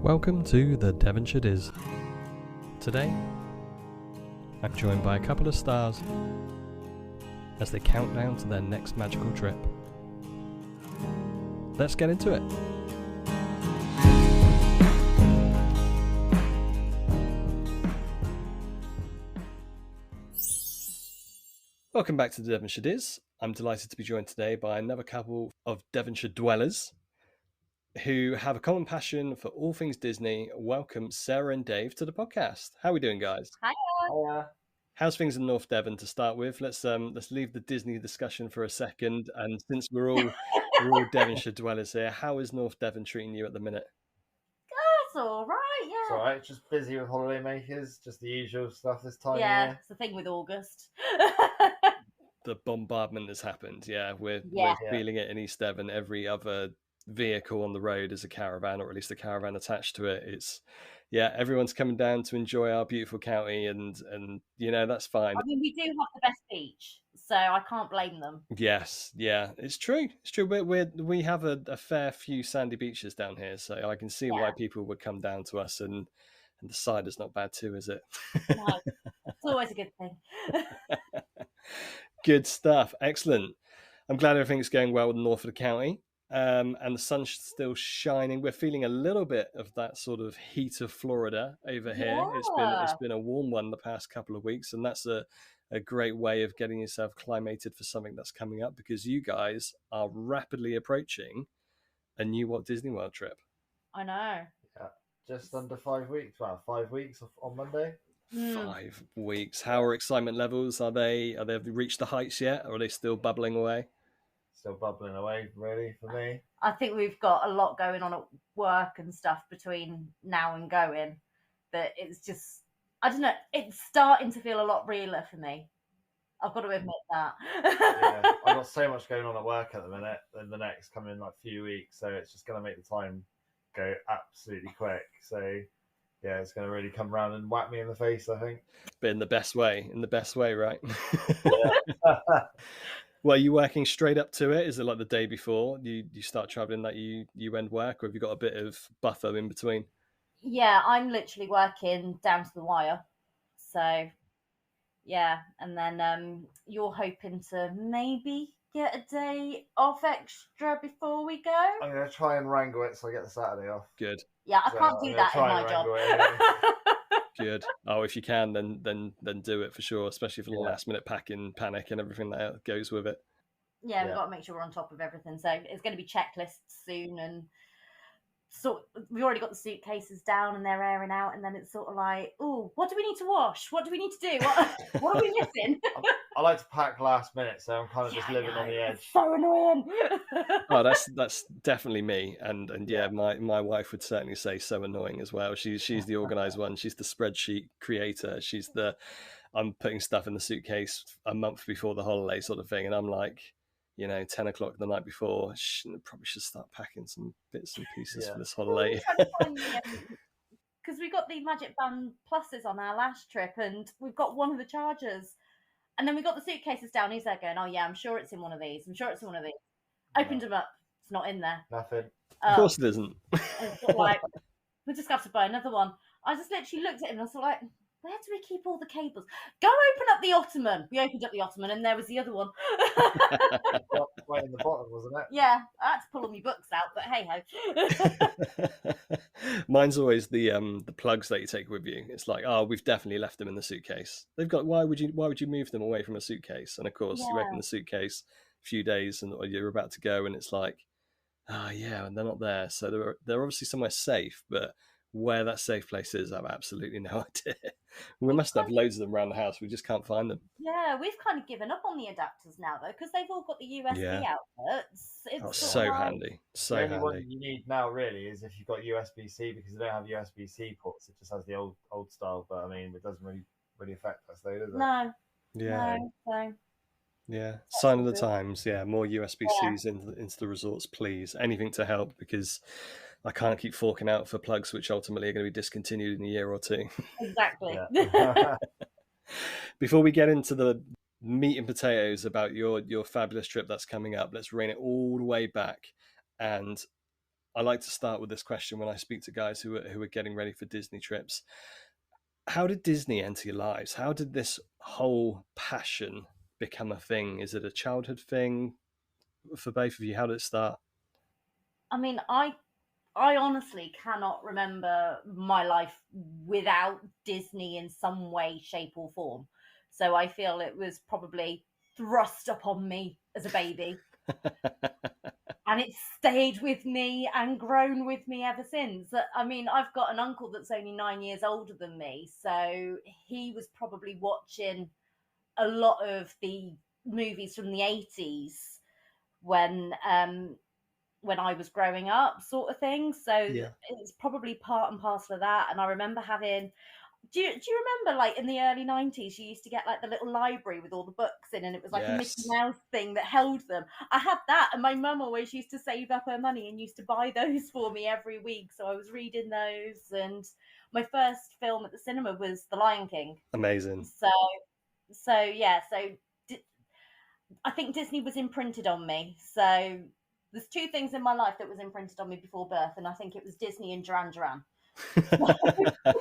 Welcome to the Devonshire Diz. Today, I'm joined by a couple of stars as they count down to their next magical trip. Let's get into it. Welcome back to the Devonshire Diz. I'm delighted to be joined today by another couple of Devonshire dwellers who have a common passion for all things Disney. Welcome Sarah and Dave to the podcast. How are we doing, guys? Hiya. How's things in North Devon to start with? Let's leave the Disney discussion for a second. And since we're all Devonshire dwellers here, how is North Devon treating you at the minute? It's all right, yeah. It's alright, just busy with holiday makers, just the usual stuff this time of Yeah, year. it's the thing with August. The bombardment has happened. Yeah, we're feeling it in East Devon. Every other vehicle on the road is a caravan, or at least a caravan attached to it. It's everyone's coming down to enjoy our beautiful county, and you know, that's fine. I mean, we do have the best beach, so I can't blame them. Yes, yeah, it's true. We have a fair few sandy beaches down here, so I can see why people would come down to us, and the cider's not bad too, is it? No, it's always a good thing. Good stuff. Excellent. I'm glad everything's going well with the north of the county. And the sun's still shining. We're feeling a little bit of that sort of heat of Florida over here. It's been a warm one the past couple of weeks, and that's a great way of getting yourself climated for something that's coming up, because you guys are rapidly approaching a new Walt Disney World trip. I know. Yeah, just under 5 weeks. Well, 5 weeks on Monday. 5 weeks. How are excitement levels? Have they reached the heights yet, or are they still bubbling away? Still bubbling away, really, for me. I think we've got a lot going on at work and stuff between now and going, but it's just, I don't know, it's starting to feel a lot realer for me. I've got to admit that. Yeah, I've got so much going on at work at the minute, in the next coming few weeks, so it's just going to make the time go absolutely quick. So yeah, it's going to really come around and whack me in the face, I think. But in the best way, right? Well, are you working straight up to it? Is it like the day before you start traveling that you end work, or have you got a bit of buffer in between? Yeah, I'm literally working down to the wire. So, yeah, and then you're hoping to maybe get a day off extra before we go? I'm going to try and wrangle it so I get the Saturday off. Good. Yeah, I can't do that in my job. Good. Oh, if you can, then do it for sure, especially for the last minute packing panic and everything that goes with it. Yeah, we've got to make sure we're on top of everything. So it's going to be checklists soon, and so we've already got the suitcases down and they're airing out, and then it's sort of like, oh, what do we need to wash? What do we need to do? What are we missing? I like to pack last minute, so I'm kind of just living on the edge. It's so annoying. Oh, that's definitely me, and my wife would certainly say so annoying as well. She's the organised one. She's the spreadsheet creator. She's I'm putting stuff in the suitcase a month before the holiday sort of thing, and I'm like, 10 o'clock the night before, probably should start packing some bits and pieces for this holiday. Because we got the Magic Band Pluses on our last trip, and we've got one of the chargers. And then we got the suitcases down. He's there going, oh, yeah, I'm sure it's in one of these. Opened them up. It's not in there. Nothing. Of course it isn't. It's like, we'll just have to buy another one. I just literally looked at him and I was like, where do we keep all the cables? Go open up the ottoman. We opened up the ottoman and there was the other one. Right in the bottom, wasn't it? Yeah, I had to pull all my books out, but hey-ho. Mine's always the plugs that you take with you. It's like, oh, we've definitely left them in the suitcase. They've got, why would you move them away from a suitcase? And of course, you open the suitcase a few days and you're about to go, and it's like, and they're not there. So they're obviously somewhere safe, but where that safe place is, I have absolutely no idea. We must have loads of them around the house. We just can't find them. Yeah, we've kind of given up on the adapters now, though, because they've all got the USB outlets. It's so handy. So handy. The only one you need now, really, is if you've got USB-C, because they don't have USB-C ports. It just has the old style. But I mean, it doesn't really affect us, though, does it? No. Yeah. No. Yeah, sign of the times. Yeah, more USB-Cs into the resorts, please. Anything to help, because I can't keep forking out for plugs which ultimately are going to be discontinued in a year or two. Exactly. Before we get into the meat and potatoes about your fabulous trip that's coming up, let's rein it all the way back. And I like to start with this question when I speak to guys who are getting ready for Disney trips. How did Disney enter your lives? How did this whole passion become a thing? Is it a childhood thing for both of you? How did it start? I mean, I honestly cannot remember my life without Disney in some way, shape, or form. So I feel it was probably thrust upon me as a baby. And it's stayed with me and grown with me ever since. I mean, I've got an uncle that's only 9 years older than me. So he was probably watching a lot of the movies from the 80s when I was growing up, sort of thing. So Yeah. it's probably part and parcel of that. And I remember having. Do you remember, like, in the early 90s, you used to get like the little library with all the books in, and it was like a Mickey Mouse thing that held them? I had that, and my mum always used to save up her money and used to buy those for me every week. So I was reading those, and my first film at the cinema was The Lion King. Amazing. So yeah, I think Disney was imprinted on me. So there's two things in my life that was imprinted on me before birth, and I think it was Disney and Duran Duran.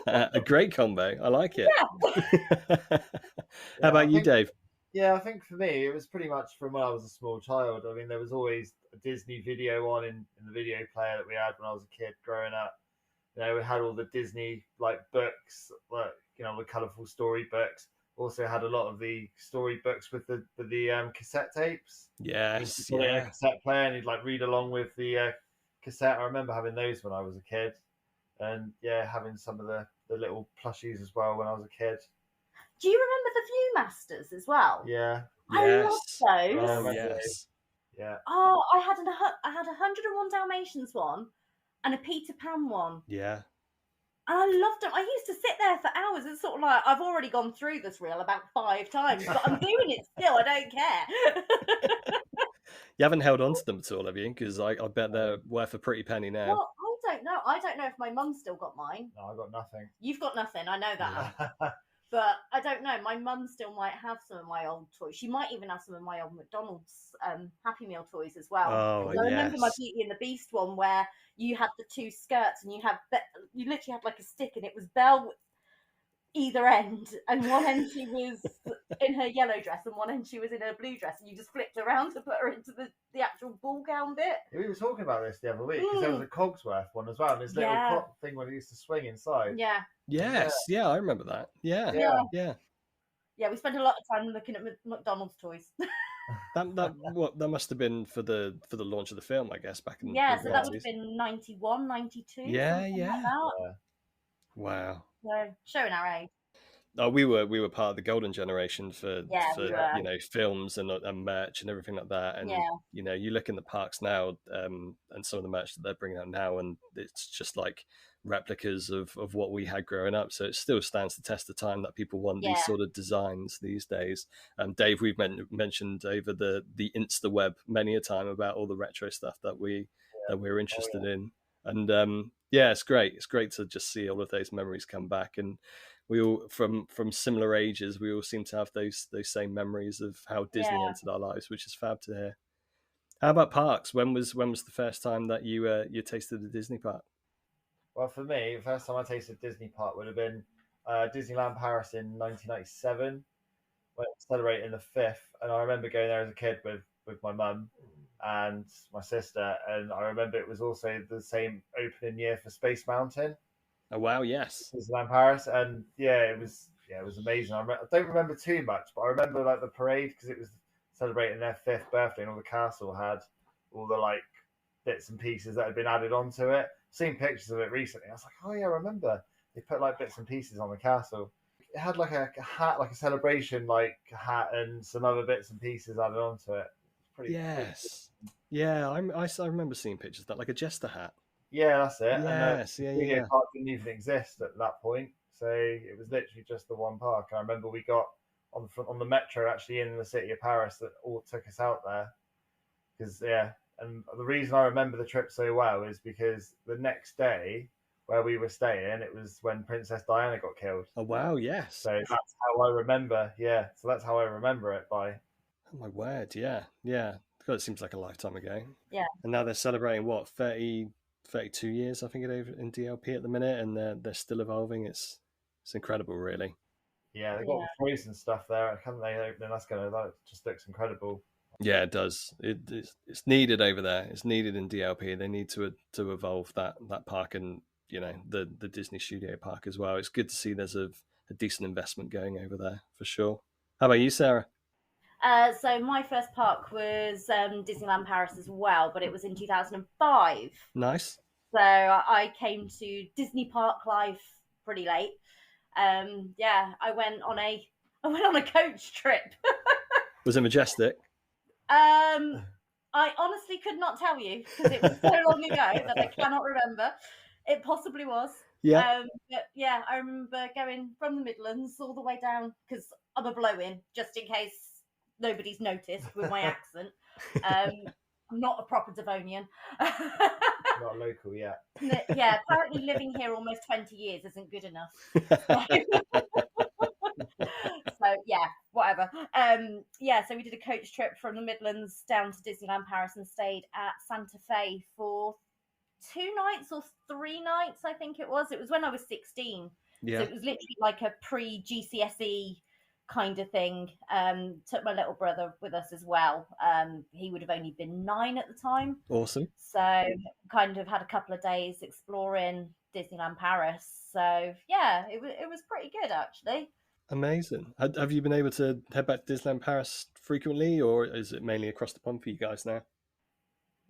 A great combo. I like it. Yeah. How about you, Dave? Yeah, I think for me, it was pretty much from when I was a small child. I mean, there was always a Disney video on in the video player that we had when I was a kid growing up. You know, we had all the Disney like books, like, you know, the colourful story books. Also had a lot of the story books with the cassette tapes. Yes, you a cassette player, and you'd like read along with the cassette. I remember having those when I was a kid, and yeah, having some of the little plushies as well when I was a kid. Do you remember the Viewmasters as well? Yeah. I love those. Oh, yes. Yeah. Oh, I had 101 Dalmatians one and a Peter Pan one. Yeah. And I loved them. I used to sit there for hours. It's sort of like, I've already gone through this reel about 5 times, but I'm doing it still. I don't care. You haven't held on to them at all, have you? Because I bet they're worth a pretty penny now. Well, I don't know. I don't know if my mum's still got mine. No, I got nothing. You've got nothing. I know that. But I don't know. My mum still might have some of my old toys. She might even have some of my old McDonald's Happy Meal toys as well. Oh, I remember my Beauty and the Beast one where you had the 2 skirts and you literally had like a stick, and it was Belle either end, and one end she was in her yellow dress and one end she was in her blue dress, and you just flipped around to put her into the actual ball gown bit. Yeah, we were talking about this the other week because there was a Cogsworth one as well, and this little clock thing where it used to swing inside. Yeah. Yes, yeah, I remember that. Yeah. Yeah, we spent a lot of time looking at McDonald's toys. that must have been for the launch of the film, I guess, back in so that would have been 91, 92. Yeah. Like Wow. So showing our age. Oh, we were part of the golden generation for we you know, films and merch and everything like that. And you know, you look in the parks now, and some of the merch that they're bringing out now, and it's just like replicas of what we had growing up. So it still stands the test of time that people want these sort of designs these days. Dave, we've mentioned over the Insta web many a time about all the retro stuff that we're interested in. And it's great. It's great to just see all of those memories come back, and we all from similar ages, we all seem to have those same memories of how Disney entered our lives, which is fab to hear. How about parks? When was the first time that you tasted a Disney park? Well, for me, the first time I tasted Disney park would have been Disneyland Paris in 1997, when it was celebrating the 5th, and I remember going there as a kid with my mum and my sister, and I remember it was also the same opening year for Space Mountain. Oh wow! Yes, Disneyland Paris, and it was amazing. I don't remember too much, but I remember like the parade because it was celebrating their 5th birthday, and all the castle had all the like bits and pieces that had been added onto it. Seen pictures of it recently. I was like, oh yeah, I remember they put like bits and pieces on the castle. It had like a hat, like a celebration like hat, and some other bits and pieces added onto it. Pretty yeah. I remember seeing pictures of that, like a jester hat. Yeah, that's it. Yes, and the park didn't even exist at that point, so it was literally just the one park. I remember we got on the metro actually in the city of Paris that all took us out there, because and the reason I remember the trip so well is because the next day where we were staying, it was when Princess Diana got killed. Oh wow, yes. So that's how I remember. Yeah, so that's how I remember it by. Oh my word! Yeah. God, it seems like a lifetime ago. Yeah. And now they're celebrating what 30 32 years, I think, in DLP at the minute, and they're still evolving. It's incredible, really. Yeah, they've got the frozen stuff there, haven't they? Opening, that just looks incredible. Yeah, it does. It's needed over there. It's needed in DLP. They need to evolve that park, and the Disney Studio Park as well. It's good to see there's a decent investment going over there for sure. How about you, Sarah? So my first park was Disneyland Paris as well, but it was in 2005. Nice. So I came to Disney Park life pretty late. I went on a coach trip. Was it majestic? I honestly could not tell you because it was so long ago that I cannot remember. It possibly was. Yeah. But yeah, I remember going from the Midlands all the way down because I'm a blow-in, just in case nobody's noticed with my accent. I'm not a proper Devonian. Not local yet. Yeah, apparently living here almost 20 years isn't good enough. So yeah, whatever. So we did a coach trip from the Midlands down to Disneyland Paris and stayed at Santa Fe for 2 nights or 3 nights, I think it was. It was when I was 16. Yeah. So it was literally like a pre-GCSE kind of thing. Took my little brother with us as well. He would have only been 9 at the time. Awesome. So kind of had a couple of days exploring Disneyland Paris. So yeah, it was pretty good actually. Amazing. Have you been able to head back to Disneyland Paris frequently, or is it mainly across the pond for you guys now?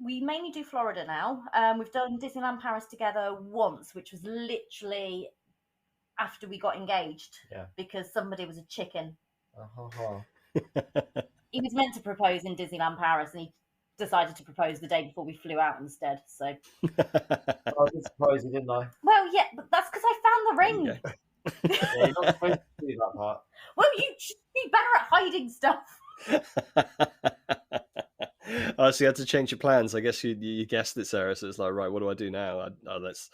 We mainly do Florida now. We've done Disneyland Paris together once, which was literally after we got engaged. Yeah. Because somebody was a chicken. Uh-huh. He was meant to propose in Disneyland Paris, and he decided to propose the day before we flew out instead. So I was surprised, didn't I? Well, yeah, but that's because I found the ring. Yeah, you're not supposed to do that part. Well, you should be better at hiding stuff. Oh, so you had to change your plans. I guess you guessed it, Sarah. So it's like, right, what do I do now? Let's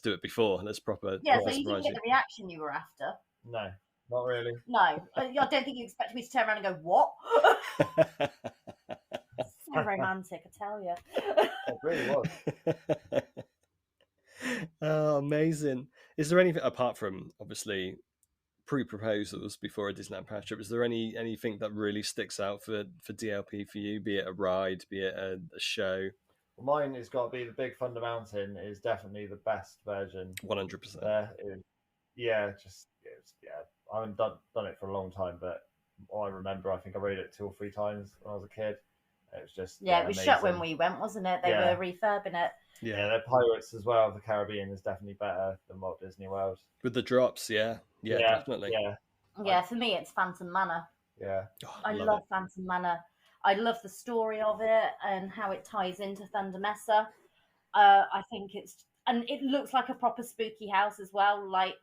do it before. Let's proper. Yeah, so you didn't get the reaction you were after. No, not really. No, I don't think you expect me to turn around and go, what? So romantic, I tell you. It really was. Oh, amazing. Is there anything apart from obviously pre-proposals before a Disneyland Paris trip? Is there anything that really sticks out for DLP for you? Be it a ride, be it a show? Well, mine has got to be the Big Thunder Mountain. Is definitely the best version. 100%. Yeah, I haven't done it for a long time, but I remember I think I rode it 2 or 3 times when I was a kid. It was just it was shut when we went, wasn't it? They were refurbing it. Yeah, their Pirates as well. The Caribbean is definitely better than Walt Disney World. With the drops, yeah, definitely. Yeah, for me, it's Phantom Manor. Yeah. Oh, I love Phantom Manor. I love the story of it and how it ties into Thunder Mesa. I think and it looks like a proper spooky house as well. Like,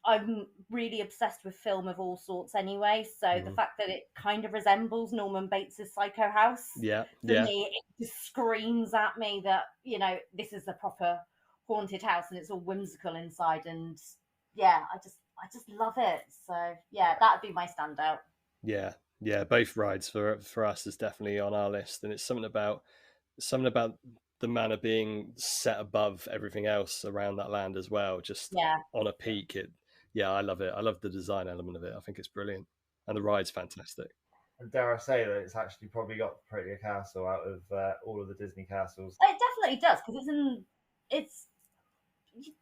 I'm really obsessed with film of all sorts anyway, so the fact that it kind of resembles Norman Bates' Psycho House, for me, it just screams at me that, this is a proper haunted house and it's all whimsical inside, and I just love it. So that'd be my standout. Yeah, both rides for us is definitely on our list, and it's something about the manor being set above everything else around that land as well, just on a peak. I love it. I love the design element of it. I think it's brilliant, and the ride's fantastic. And dare I say that it's actually probably got the prettier castle out of all of the Disney castles. It definitely does, because it's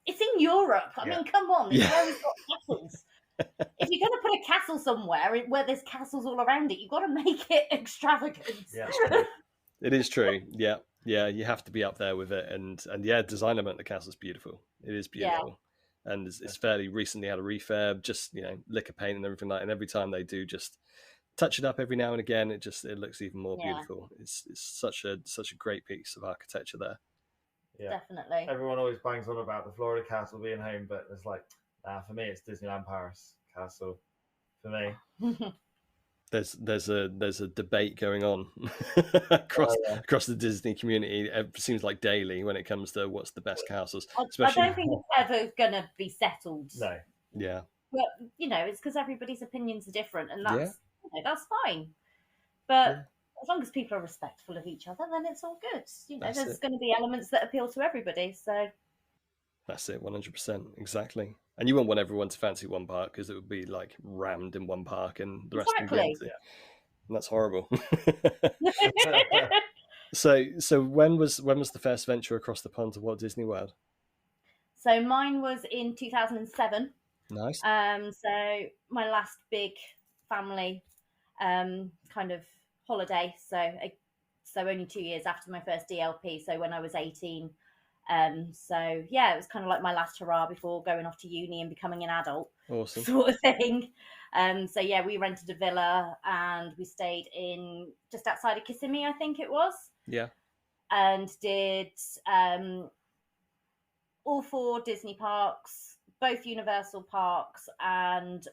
in Europe. I mean, come on, it's where we've got castles. If you're going to put a castle somewhere where there's castles all around it, you've got to make it extravagant. Yeah, it is true. Yeah, you have to be up there with it, and design element of the castle's beautiful. It is beautiful. And it's fairly recently had a refurb, just liquor paint and everything like that. And every time they do just touch it up every now and again, it looks even more beautiful. It's such a great piece of architecture there. Yeah, definitely. Everyone always bangs on about the Florida castle being home, but it's like, for me, it's Disneyland Paris castle. For me, there's a debate going on across the Disney community. It seems like daily when it comes to what's the best castles. I don't think it's ever going to be settled. No. Yeah. But it's because everybody's opinions are different, and that's fine. But as long as people are respectful of each other, then it's all good. You know, That's there's it. going to be elements that appeal to everybody. So That's it, 100%, exactly. And you wouldn't want everyone to fancy one park because it would be like rammed in one park and the rest would be exactly. empty. And that's horrible. So when was the first venture across the pond to Walt Disney World? So mine was in 2007. Nice. So my last big family kind of holiday. So only 2 years after my first DLP. So when I was 18. So yeah, it was kind of like my last hurrah before going off to uni and becoming an adult. Awesome. Sort of thing. So yeah, we rented a villa and we stayed in just outside of Kissimmee, I think it was. Yeah. And did all 4 Disney parks, both Universal parks, and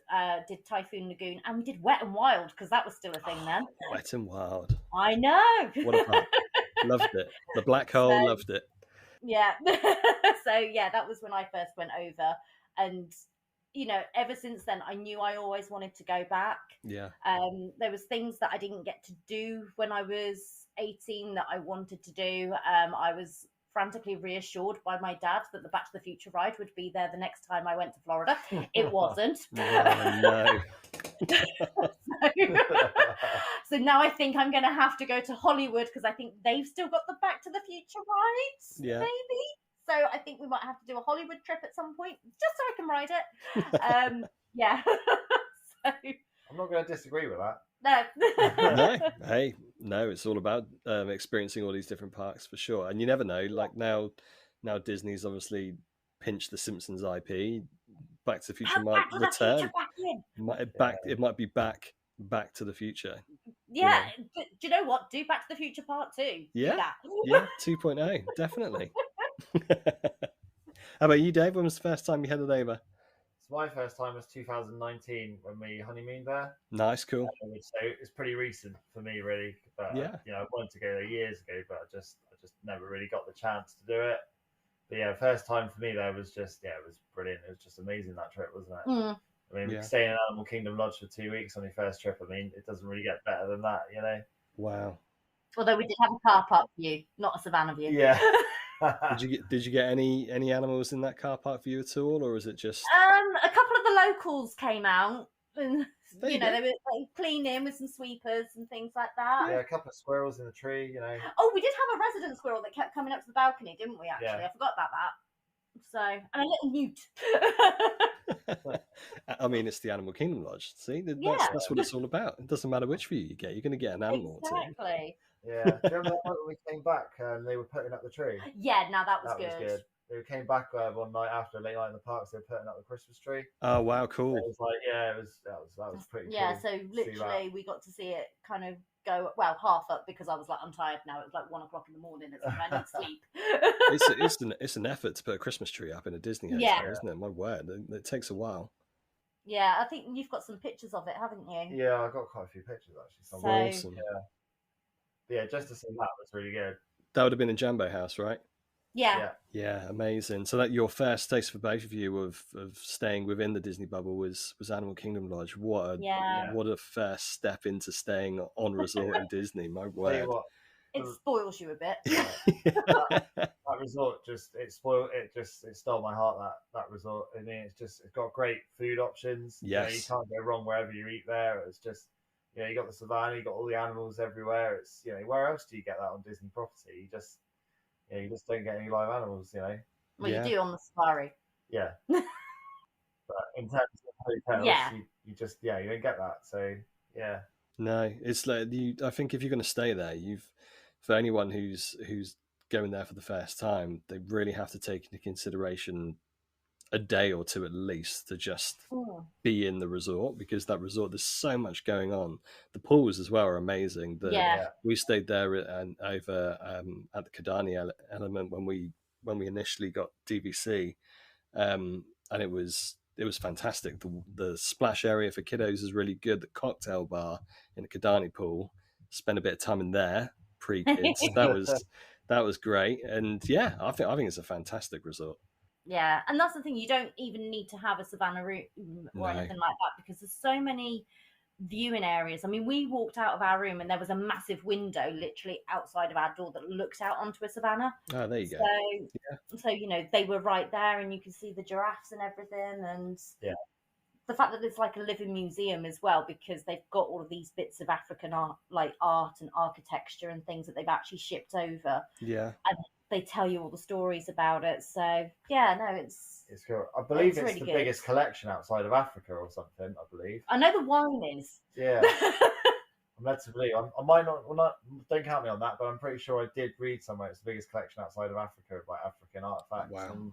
did Typhoon Lagoon, and we did Wet and Wild because that was still a thing then. Wet and Wild. I know. What a park. Loved it. The black hole, loved it. Yeah. So yeah, that was when I first went over, and you know, ever since then, I knew I always wanted to go back. Yeah. There was things that I didn't get to do when I was 18 that I wanted to do. I was frantically reassured by my dad that the Back to the Future ride would be there the next time I went to Florida. It wasn't. Oh, no. So now I think I'm going to have to go to Hollywood because I think they've still got the Back to the Future rides, maybe. So I think we might have to do a Hollywood trip at some point just so I can ride it. Yeah. So, I'm not going to disagree with that. No. No. Hey, no, it's all about experiencing all these different parks for sure. And you never know, like now Disney's obviously pinched the Simpsons IP. Back to the Future might return. It might be back to the Future. Yeah. Do you know what? Do Back to the Future Part 2. Yeah. Yeah, 2.0, definitely. How about you, Dave? When was the first time you headed over? So my first time was 2019 when we honeymooned there. Nice, cool. So it's pretty recent for me, really. But yeah, you know, I wanted to go there years ago, but I just never really got the chance to do it. But yeah, first time for me there was just it was brilliant. It was just amazing, that trip, wasn't it? I mean, staying in Animal Kingdom Lodge for 2 weeks on your first trip. I mean, it doesn't really get better than that, you know. Wow. Although we did have a car park view, not a savannah view. Yeah. Did you get any animals in that car park view at all, or is it just a couple of the locals came out and they were cleaning with some sweepers and things like that. Yeah, a couple of squirrels in the tree, you know. Oh, we did have a resident squirrel that kept coming up to the balcony, didn't we? Actually, I forgot about that. So, and a little newt. I mean, it's the Animal Kingdom Lodge. See, that's what it's all about. It doesn't matter which view you get; you're going to get an animal. Exactly. Yeah. Do you remember that night when we came back and they were putting up the tree? Yeah, now that was good. They came back one night after a late night in the parks. They were putting up the Christmas tree. Oh wow, cool! It was like, that was pretty. Yeah, cool so literally we got to see it kind of go half up because I was like, I'm tired now. It was like 1 o'clock in the morning. It's like I need sleep. It's an effort to put a Christmas tree up in a Disney hotel, isn't it? My word, it takes a while. Yeah, I think you've got some pictures of it, haven't you? Yeah, I got quite a few pictures actually. Awesome. Yeah, just to see that was really good. That would have been in Jambo House, right? Yeah, amazing. So that your first taste for both of you of staying within the Disney bubble was Animal Kingdom Lodge. What a first step into staying on resort in Disney. My word. It spoils you a bit. That resort it stole my heart. That resort. I mean, it's got great food options. Yes, you can't go wrong wherever you eat there. It's just you got the savannah, you got all the animals everywhere. It's where else do you get that on Disney property? You just don't get any live animals, Well, you do on the safari. Yeah. But in terms of hotels, you just you don't get that. So yeah. No, it's like I think if you're going to stay there, for anyone who's going there for the first time, they really have to take into consideration a day or two at least to just be in the resort, because that resort, there's so much going on. The pools as well are amazing. We stayed there and over at the Kidani element when we initially got DVC, and it was fantastic. The splash area for kiddos is really good. The cocktail bar in the Kidani pool, spent a bit of time in there pre-kids. that was great. And yeah, I think it's a fantastic resort. Yeah, and that's the thing. You don't even need to have a savannah room or anything like that, because there's so many viewing areas. I mean, we walked out of our room and there was a massive window literally outside of our door that looks out onto a savannah. Oh, there you go. So you know, they were right there, and you could see the giraffes and everything, and the fact that it's like a living museum as well, because they've got all of these bits of African art, like art and architecture and things that they've actually shipped over. Yeah. And they tell you all the stories about it. So yeah, no, it's cool. I believe it's really the good. biggest collection outside of Africa or something. I believe. I know the wine is. Yeah. I'm led to believe. I might not. Well, not. Don't count me on that, but I'm pretty sure I did read somewhere it's the biggest collection outside of Africa of like African artifacts. Wow. And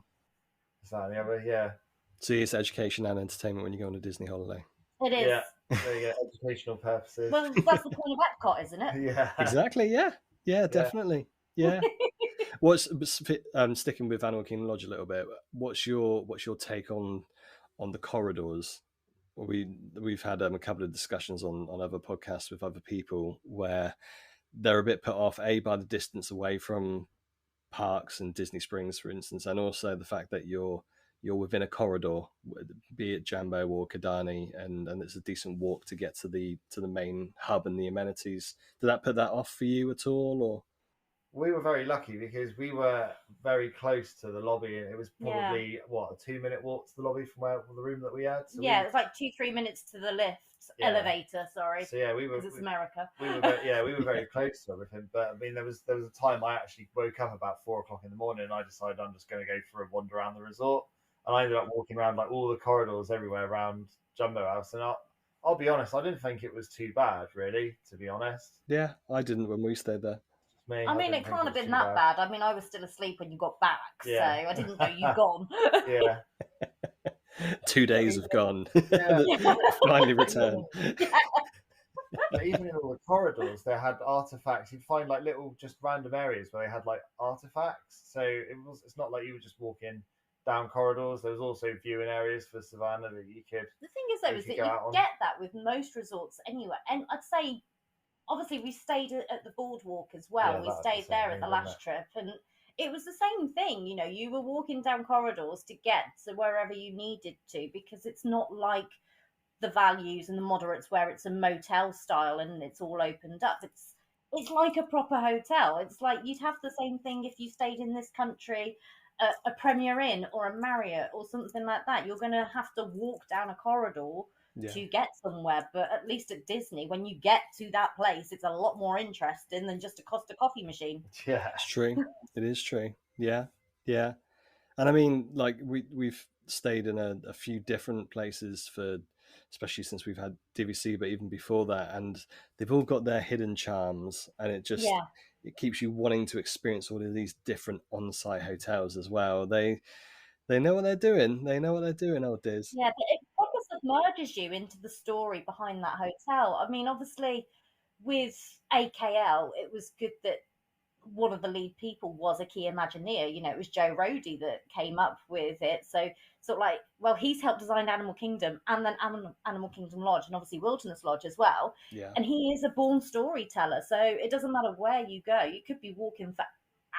is that the other? Yeah. So it's education and entertainment when you go on a Disney holiday. It is. Yeah. There you go. Educational purposes. Well, that's the point of Epcot, isn't it? Yeah. Exactly. Yeah. Yeah. Definitely. Yeah. What's sticking with Animal Kingdom Lodge a little bit? What's your take on the corridors? We've had a couple of discussions on other podcasts with other people where they're a bit put off by the distance away from parks and Disney Springs, for instance, and also the fact that you're within a corridor, be it Jambo or Kidani, and it's a decent walk to get to the main hub and the amenities. Did that put that off for you at all, or? We were very lucky because we were very close to the lobby, and it was probably a 2-minute walk to the lobby from the room that we had. So it was like 2-3 minutes to the elevator. Sorry. So yeah, we were. Because it's America. We were we were very close to everything. But I mean, there was a time I actually woke up about 4 o'clock in the morning, and I decided I'm just going to go for a wander around the resort, and I ended up walking around like all the corridors everywhere around Jumbo House, and I'll be honest, I didn't think it was too bad, really, to be honest. Yeah, I didn't when we stayed there. I mean, it can't have been that bad. I mean, I was still asleep when you got back, so I didn't know you'd gone. Yeah. 2 days have gone. Finally returned. But even in all the corridors, they had artifacts. You'd find like little, just random areas where they had like artifacts. So it's not like you were just walking down corridors. There was also viewing areas for Savannah that you could. The thing is, though, is that you get that with most resorts anyway. And I'd say, obviously, we stayed at the boardwalk as well. Yeah, we stayed there at the last trip, and it was the same thing. You know, you were walking down corridors to get to wherever you needed to, because it's not like the Values and the Moderates where it's a motel style and it's all opened up. It's like a proper hotel. It's like you'd have the same thing if you stayed in this country, a Premier Inn or a Marriott or something like that. You're going to have to walk down a corridor to get somewhere, but at least at Disney, when you get to that place, it's a lot more interesting than just a Costa coffee machine. Yeah, it's true. It is true. Yeah. And I mean, like we've stayed in a few different places especially since we've had DVC, but even before that, and they've all got their hidden charms, and it just it keeps you wanting to experience all of these different on-site hotels as well. They know what they're doing. They know what they're doing, old Diz. Yeah, but it proper submerges you into the story behind that hotel. I mean, obviously, with AKL, it was good that one of the lead people was a key Imagineer. You know, it was Joe Rody that came up with it. So sort of like, well, he's helped design Animal Kingdom and then Animal Kingdom Lodge and obviously Wilderness Lodge as well. Yeah. And he is a born storyteller. So it doesn't matter where you go. You could be walking for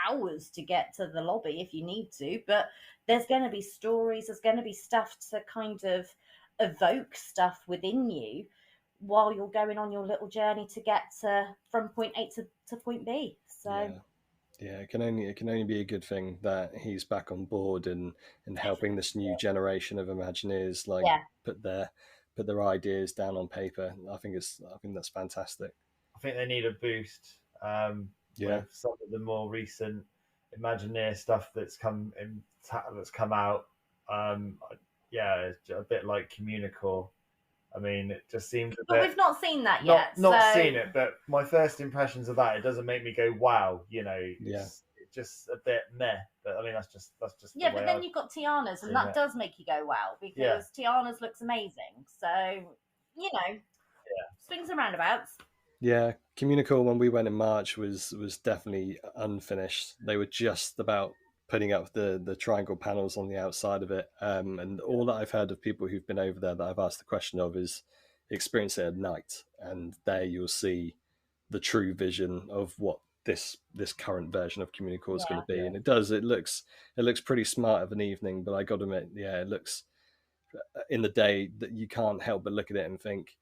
hours to get to the lobby if you need to, but there's going to be stories, there's going to be stuff to kind of evoke stuff within you while you're going on your little journey to get from point A to point B. So yeah, it can only be a good thing that he's back on board and helping this new generation of Imagineers put their ideas down on paper. I think that's fantastic. I think they need a boost. With some of the more recent Imagineer stuff that's come out. It's a bit like Communicore. I mean, it just seems but we've not seen that yet. Not seen it, but my first impressions of that, it doesn't make me go, wow, you know, it's just a bit meh. But I mean, that's just yeah. But then you've got Tiana's, and that does make you go, wow, because Tiana's looks amazing. So you know, swings and roundabouts. Yeah, Communicore when we went in March was definitely unfinished. They were just about putting up the triangle panels on the outside of it. And all that I've heard of people who've been over there that I've asked the question of is experience it at night. And there you'll see the true vision of what this current version of Communicore is going to be. And it looks pretty smart of an evening, but I got to admit, it looks in the day that you can't help but look at it and think,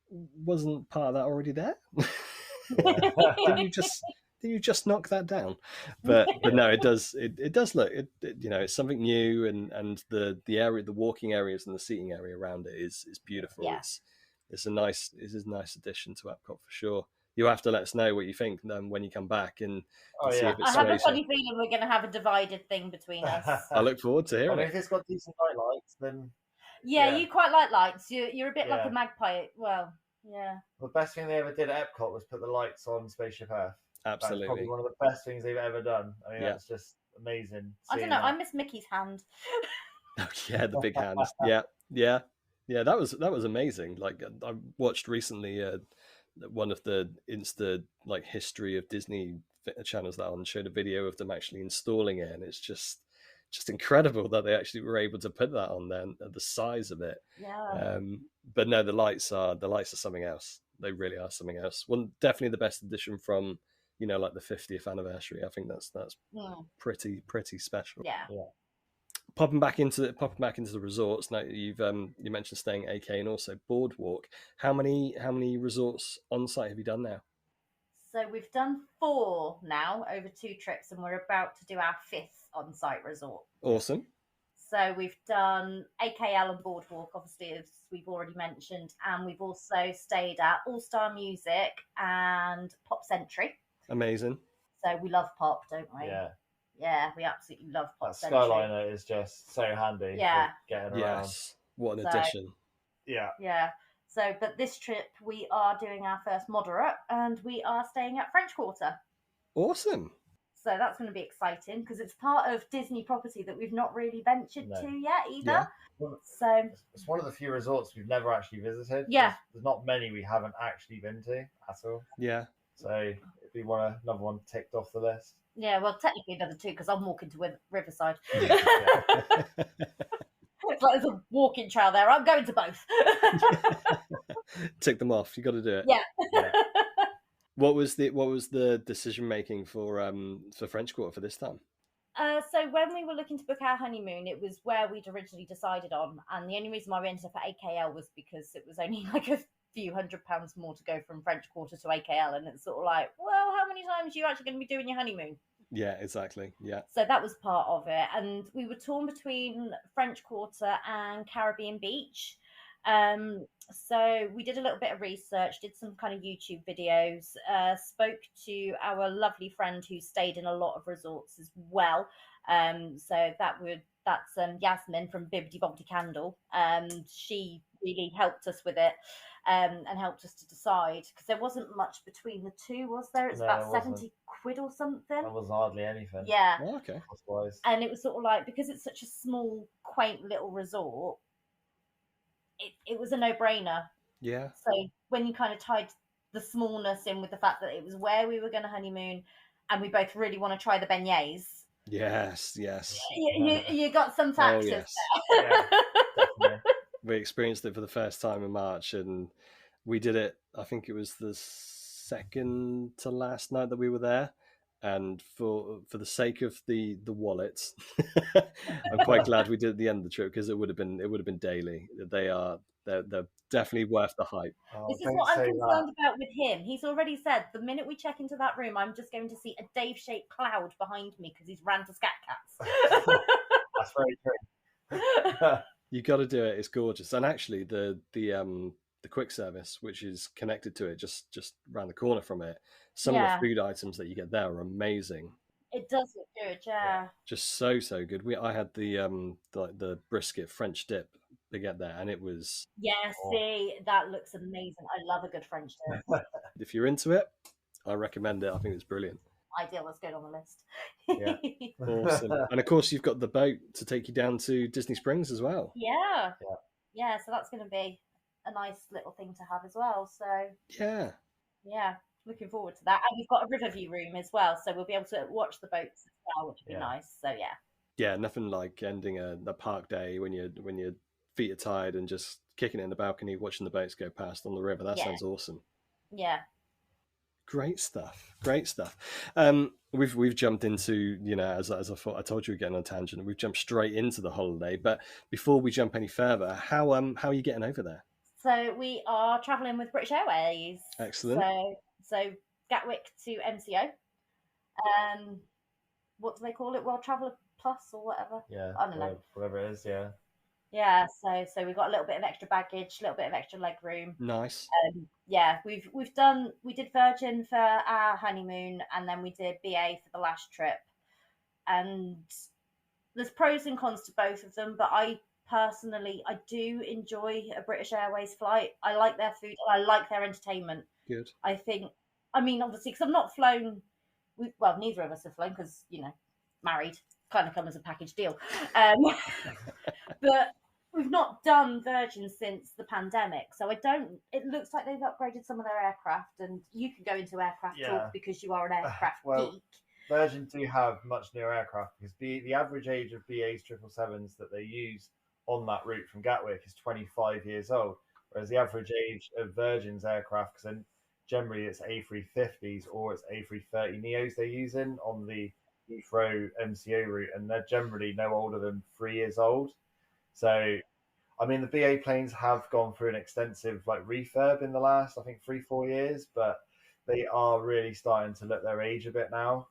wasn't part of that already there? Yeah. Did you just knock that down? But no, it does look it's something new, and the area, the walking areas and the seating area around it is beautiful. Yeah. It's a nice addition to Epcot for sure. You'll have to let us know what you think when you come back and see if it's I have a sways funny you. feeling we're going to have a divided thing between us. I look forward to hearing Well, it. if it's got decent night lights, then Yeah, Yeah. you quite like lights. You're a bit like Yeah. a magpie. Well, yeah. the best thing they ever did at Epcot was put the lights on Spaceship Earth. That's probably Absolutely. one of the best things they've ever done. I mean, Yeah. that's just amazing. I don't seeing know. that. I miss Mickey's hand. Oh yeah, the big hands. Yeah. That was amazing. Like I watched recently one of the Insta like history of Disney channels that on showed a video of them actually installing it, and it's just incredible that they actually were able to put that on there, and the size of it. Yeah. But no, the lights are something else. They really are something else. Well, definitely the best edition from like the 50th anniversary. I think that's pretty special. Yeah. Popping back into the resorts. Now you mentioned staying at AK and also Boardwalk. How many resorts on site have you done now? So we've done 4 now over 2 trips, and we're about to do our 5th on-site resort. Awesome. So we've done AKL and Boardwalk, obviously, as we've already mentioned, and we've also stayed at All Star Music and Pop Century. Amazing. So we love Pop, don't we? Yeah, we absolutely love Pop That Century. Skyliner is just so handy. Yeah. For getting around. Yes. What an addition. Yeah. Yeah. So, but this trip we are doing our first moderate, and we are staying at French Quarter. Awesome. So that's going to be exciting because it's part of Disney property that we've not really ventured to yet either. Yeah. So it's one of the few resorts we've never actually visited. Yeah. There's not many we haven't actually been to at all. Yeah. So it'd be another one ticked off the list. Yeah, well, technically another 2 because I'm walking to Riverside. Yeah. It's like there's a walking trail there. I'm going to both. Tick them off. You got to do it. Yeah. What was the decision making for French Quarter for this time? So when we were looking to book our honeymoon, it was where we'd originally decided on, and the only reason why we ended up at AKL was because it was only like a few £100 more to go from French Quarter to AKL, and it's sort of like, well, how many times are you actually going to be doing your honeymoon? Yeah, exactly. Yeah. So that was part of it, and we were torn between French Quarter and Caribbean Beach. So we did a little bit of research, did some kind of YouTube videos, spoke to our lovely friend who stayed in a lot of resorts as well. So that's Yasmin from Bibbidi Bobbidi Candle. She really helped us with it, and helped us to decide, because there wasn't much between the two, was there? It's about 70 quid or something. That was hardly anything. Yeah. Oh, okay. Cost-wise. And it was sort of like, because it's such a small, quaint little resort, it was a no-brainer. Yeah. So when you kind of tied the smallness in with the fact that it was where we were going to honeymoon, and we both really want to try the beignets. Yes. You got some factors Oh, yes. there. Yeah, definitely. We experienced it for the first time in March, and we did it. I think it was the second to last night that we were there. And for the sake of the wallets, I'm quite glad we did at the end of the trip, because it would have been daily. They're definitely worth the hype. This is what I'm concerned about with him. He's already said the minute we check into that room, I'm just going to see a Dave-shaped cloud behind me because he's ran to Scat Cats. That's very true. You got to do it. It's gorgeous. And actually, the quick service, which is connected to it, just around the corner from it, some of the food items that you get there are amazing. It does look good, yeah. Just so good. I had the brisket French dip to get there, and it was. Yeah, see, that looks amazing. I love a good French dip. If you're into it, I recommend it. I think it's brilliant. Ideal. Let's go on the list. Yeah. Awesome. And of course, you've got the boat to take you down to Disney Springs as well. Yeah. So that's going to be a nice little thing to have as well. So yeah, looking forward to that. And we've got a Riverview room as well, so we'll be able to watch the boats as well, which would be nice. So yeah, nothing like ending a park day when your feet are tired and just kicking it in the balcony, watching the boats go past on the river. That sounds awesome. Yeah. Great stuff. We've jumped into, as I thought, I told you we're getting on a tangent. We've jumped straight into the holiday, but before we jump any further, how are you getting over there? So we are travelling with British Airways. Excellent. So Gatwick to MCO. What do they call it? World Traveller Plus or whatever? Yeah, I don't know. Whatever it is, yeah. Yeah, so we've got a little bit of extra baggage, a little bit of extra leg room. Nice. Yeah, we did Virgin for our honeymoon, and then we did BA for the last trip. And there's pros and cons to both of them, but I do enjoy a British Airways flight. I like their food, I like their entertainment. Good. Obviously, because I've not flown. Well, neither of us have flown because married, kind of come as a package deal. But we've not done Virgin since the pandemic, so it looks like they've upgraded some of their aircraft, and you can go into aircraft talk because you are an aircraft geek. Virgin do have much newer aircraft because the average age of BA's 777s that they use on that route from Gatwick is 25 years old, whereas the average age of Virgin's aircraft, because generally it's A350s or it's A330 Neos they're using on the Heathrow MCO route, and they're generally no older than 3 years old. So, I mean, the BA planes have gone through an extensive refurb in the last, I think, 3-4 years, but they are really starting to look their age a bit now.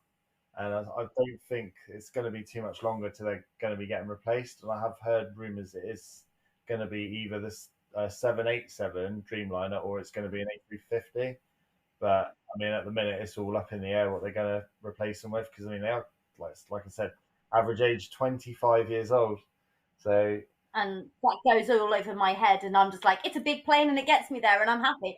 And I don't think it's going to be too much longer till they're going to be getting replaced. And I have heard rumours it is going to be either this 787 Dreamliner or it's going to be an A350. But, I mean, at the minute, it's all up in the air what they're going to replace them with. Because, I mean, they are, like I said, average age 25 years old. So... And that goes all over my head, and I'm just like, it's a big plane and it gets me there and I'm happy.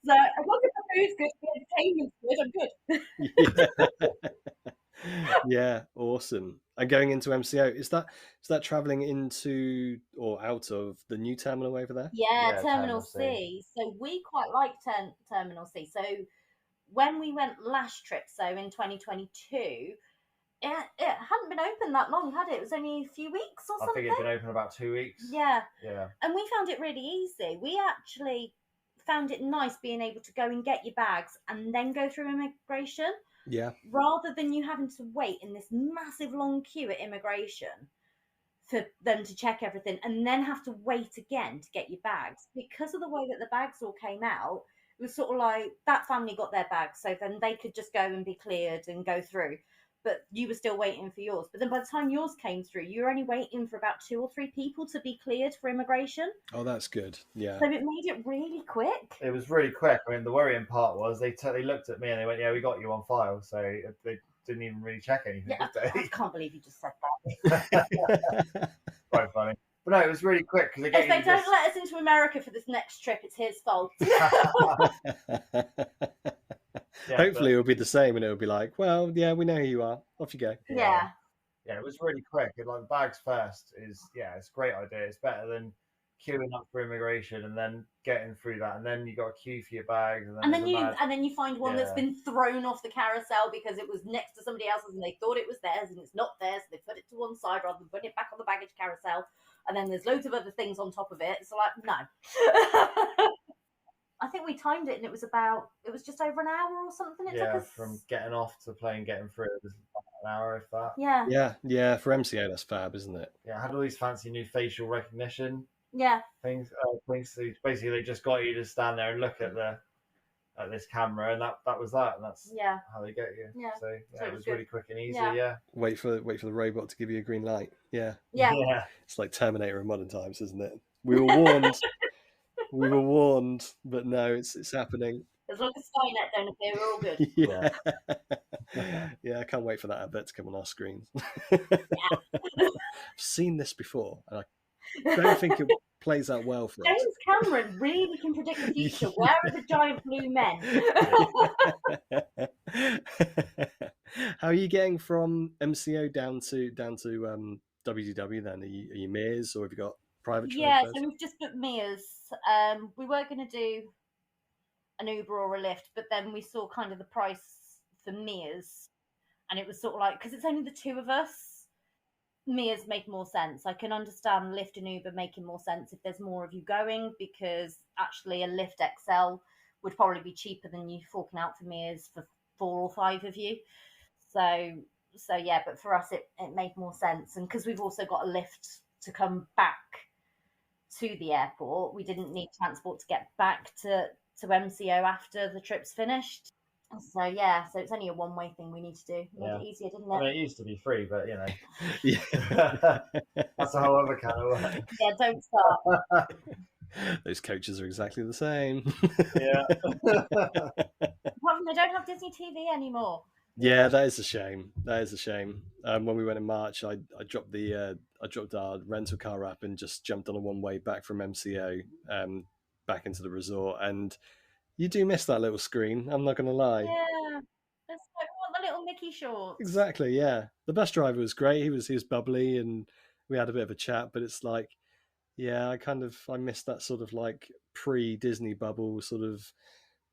So as long as the food's good, the entertainment's good, I'm good. Yeah, awesome. And going into MCO, is that travelling into or out of the new terminal over there? Yeah, Terminal C. So we quite like Terminal C. So when we went last trip, so in 2022, it hadn't been open that long, had it? It was only a few weeks or something. I think it'd been open about 2 weeks. Yeah. Yeah. And we found it really easy. We actually found it nice being able to go and get your bags and then go through immigration. Yeah. Rather than you having to wait in this massive long queue at immigration for them to check everything and then have to wait again to get your bags. Because of the way that the bags all came out, it was sort of like that family got their bags, so then they could just go and be cleared and go through. But you were still waiting for yours. But then by the time yours came through, you were only waiting for about 2 or 3 people to be cleared for immigration. Oh, that's good. Yeah. So it made it really quick. It was really quick. I mean, the worrying part was they looked at me and they went, "Yeah, we got you on file." So they didn't even really check anything. Yeah, did they? I can't believe you just said that. Quite funny. But no, it was really quick. If they don't let us into America for this next trip, it's his fault. Yeah, hopefully it'll be the same and it'll be like, well, yeah, we know who you are. Off you go. Yeah. Yeah, it was really quick. Like bags first it's a great idea. It's better than queuing up for immigration and then getting through that, and then you got a queue for your bags, and then you find one that's been thrown off the carousel because it was next to somebody else's and they thought it was theirs and it's not theirs. So they put it to one side rather than putting it back on the baggage carousel, and then there's loads of other things on top of it. So no. I think we timed it and it was just over an hour or something. It took us from getting off to plane, getting through it was an hour, if that. Yeah. For MCO, that's fab, isn't it? Yeah, I had all these fancy new facial recognition things. So basically, they just got you to stand there and look at this camera, and that was that, and that's how they get you. Yeah. So it was really quick and easy. Yeah. Wait for the robot to give you a green light. Yeah. It's like Terminator in modern times, isn't it? We were warned. We were warned, but no, it's happening. As long as Skynet don't appear, we're all good. Yeah, I can't wait for that advert to come on our screens. I've seen this before, and I don't think it plays out well for us. James Cameron really can predict the future. Where are the giant blue men? How are you getting from MCO down to WDW then? Are you Mears, or have you got private transfers? Yeah, so we've just booked Mears. We were going to do an Uber or a Lyft, but then we saw kind of the price for Mears, and it was sort of like, because it's only the 2 of us, Mears make more sense. I can understand Lyft and Uber making more sense if there's more of you going, because actually a Lyft XL would probably be cheaper than you forking out for Mears for 4 or 5 of you. So yeah, but for us it made more sense, and because we've also got a Lyft to come back to the airport. We didn't need transport to get back to MCO after the trip's finished. So yeah, so it's only a one-way thing we need to do. Made it easier, didn't it? I mean, it used to be free, but you know, Yeah. that's a whole other can of worms. Yeah, don't start. Those coaches are exactly the same. Yeah. Apart from they don't have Disney TV anymore. Yeah, that is a shame. That is a shame. When we went in March, I dropped our rental car up and just jumped on a one-way back from MCO back into the resort, and you do miss that little screen. I'm not going to lie. Yeah, that's like what the little Mickey shorts. Exactly. Yeah, the bus driver was great. He was bubbly, and we had a bit of a chat. But it's like, yeah, I missed that sort of like pre-Disney bubble sort of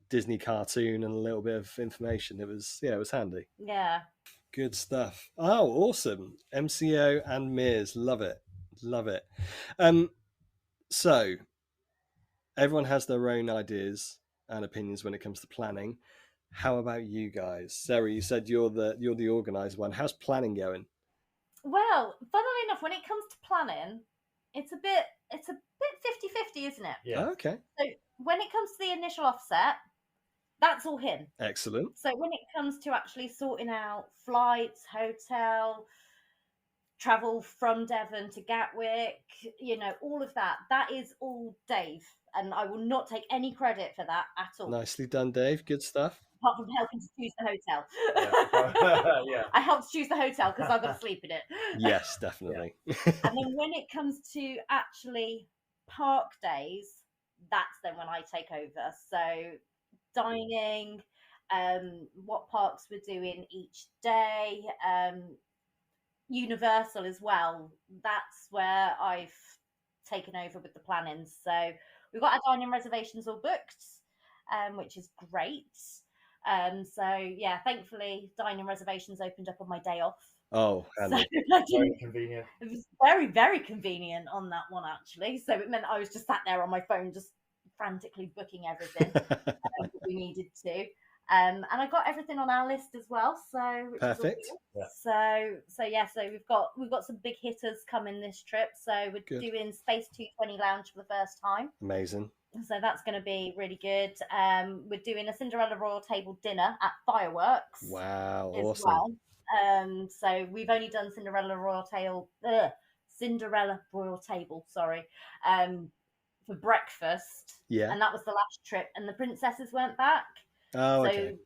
Disney cartoon and a little bit of information. It was handy. Yeah. Good stuff. Oh, awesome. MCO and Mears. Love it. So everyone has their own ideas and opinions when it comes to planning. How about you guys? Sarah, you said you're the organized one. How's planning going? Well, funnily enough, when it comes to planning, it's a bit 50-50, isn't it? Yeah. Oh, okay. So when it comes to the initial offset, that's all him. Excellent. So when it comes to actually sorting out flights, hotel, travel from Devon to Gatwick, all of that, that is all Dave. And I will not take any credit for that at all. Nicely done, Dave. Good stuff. Apart from helping to choose the hotel. Yeah. I helped choose the hotel because I've got to sleep in it. Yes, definitely. And then when it comes to actually park days, that's then when I take over. So dining, what parks we're doing each day, Universal as well. That's where I've taken over with the planning. So we've got our dining reservations all booked, which is great. So yeah, thankfully dining reservations opened up on my day off. Oh, very convenient. It was very, very convenient on that one, actually. So it meant I was just sat there on my phone, just frantically booking everything that we needed to. And I got everything on our list as well. So which perfect. Is yeah. So we've got some big hitters coming this trip. So we're doing Space 220 Lounge for the first time. Amazing. So that's going to be really good. We're doing a Cinderella Royal Table dinner at Fireworks. Wow, as awesome. Well. So we've only done Cinderella Royal Table, sorry, for breakfast. Yeah. And that was the last trip, and the princesses weren't back. Oh, so okay.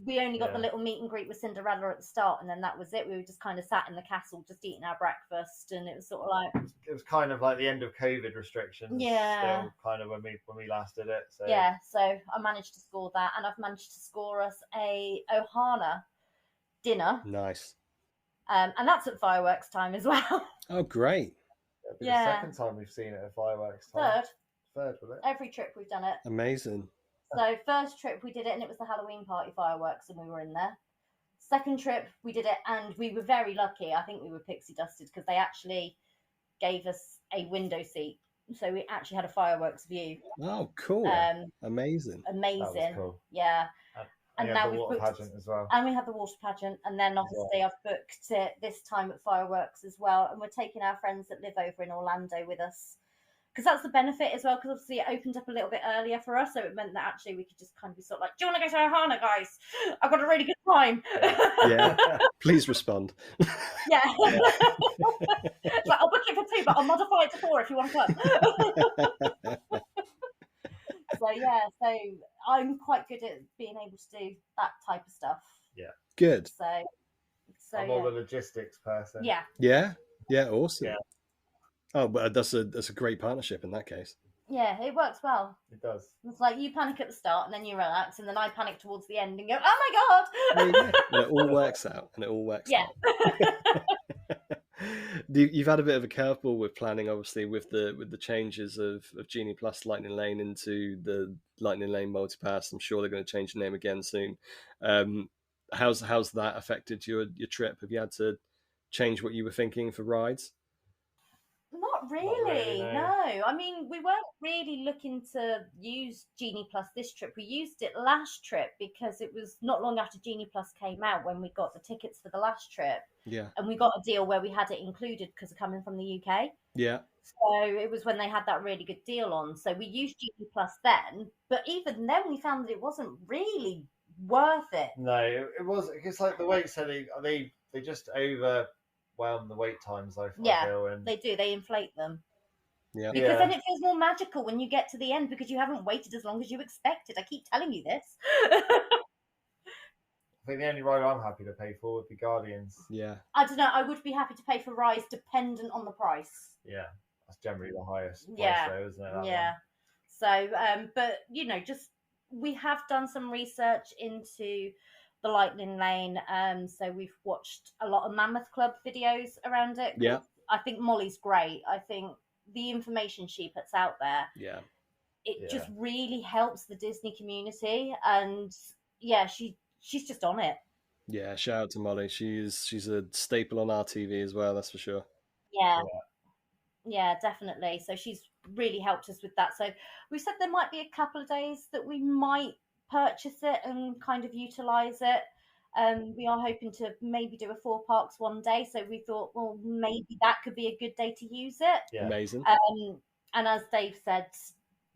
We only got the little meet and greet with Cinderella at the start, and then that was it. We were just kind of sat in the castle, just eating our breakfast, and it was sort of like it was kind of like the end of COVID restrictions. Yeah. Still kind of when we last did it. So. Yeah. So I managed to score that, and I've managed to score us a Ohana dinner. Nice. And that's at Fireworks time as well. Oh, great. It'll be the second time we've seen it at Fireworks time. Third, will it? Every trip we've done it. Amazing. So first trip we did it, and it was the Halloween party fireworks, and we were in there. Second trip we did it, and we were very lucky. I think we were pixie dusted because they actually gave us a window seat, so we actually had a fireworks view. Oh, cool! Amazing. That was cool. Yeah. And now the water pageant as well. And we had the water pageant, and then obviously I've booked it this time at Fireworks as well, and we're taking our friends that live over in Orlando with us. Because that's the benefit as well, because obviously it opened up a little bit earlier for us, so it meant that actually we could just kind of be sort of like, do you want to go to Ohana, guys? I've got a really good time. Yeah, please respond. Yeah. It's like, I'll book it for 2, but I'll modify it to 4 if you want to come. So I'm quite good at being able to do that type of stuff. Yeah. Good. So I'm more the logistics person. Yeah. Yeah. Yeah. Awesome. Yeah. Oh, but that's a great partnership in that case. Yeah, it works well. It does. It's like you panic at the start and then you relax, and then I panic towards the end and go, oh my God! And it all works out. Yeah. You've had a bit of a curveball with planning, obviously, with the changes of Genie Plus Lightning Lane into the Lightning Lane Multipass. I'm sure they're going to change the name again soon. How's that affected your trip? Have you had to change what you were thinking for rides? Not really, really, no. no. I mean, we weren't really looking to use Genie Plus this trip. We used it last trip because it was not long after Genie Plus came out when we got the tickets for the last trip. Yeah. And we got a deal where we had it included because of coming from the UK. Yeah. So it was when they had that really good deal on. So we used Genie Plus then, but even then we found that it wasn't really worth it. No, it was. It's like the wait. So they just overwhelm the wait times. I feel, and they do. They inflate them. Yeah. Because then it feels more magical when you get to the end because you haven't waited as long as you expected. I keep telling you this. I think the only ride I'm happy to pay for would be Guardians. Yeah. I don't know. I would be happy to pay for Rise dependent on the price. Yeah, that's generally the highest price, though, isn't it? Yeah. So, but just we have done some research into the Lightning Lane. So we've watched a lot of Mammoth Club videos around it. Yeah. I think Molly's great. I think the information she puts out there. Yeah. It just really helps the Disney community, and she's just on it. Yeah, shout out to Molly. She's a staple on our TV as well, that's for sure. Yeah, definitely. So she's really helped us with that. So we said there might be a couple of days that we might purchase it and kind of utilize it. We are hoping to maybe do a 4 parks one day. So we thought, well, maybe that could be a good day to use it. Yeah. Amazing. And as Dave said,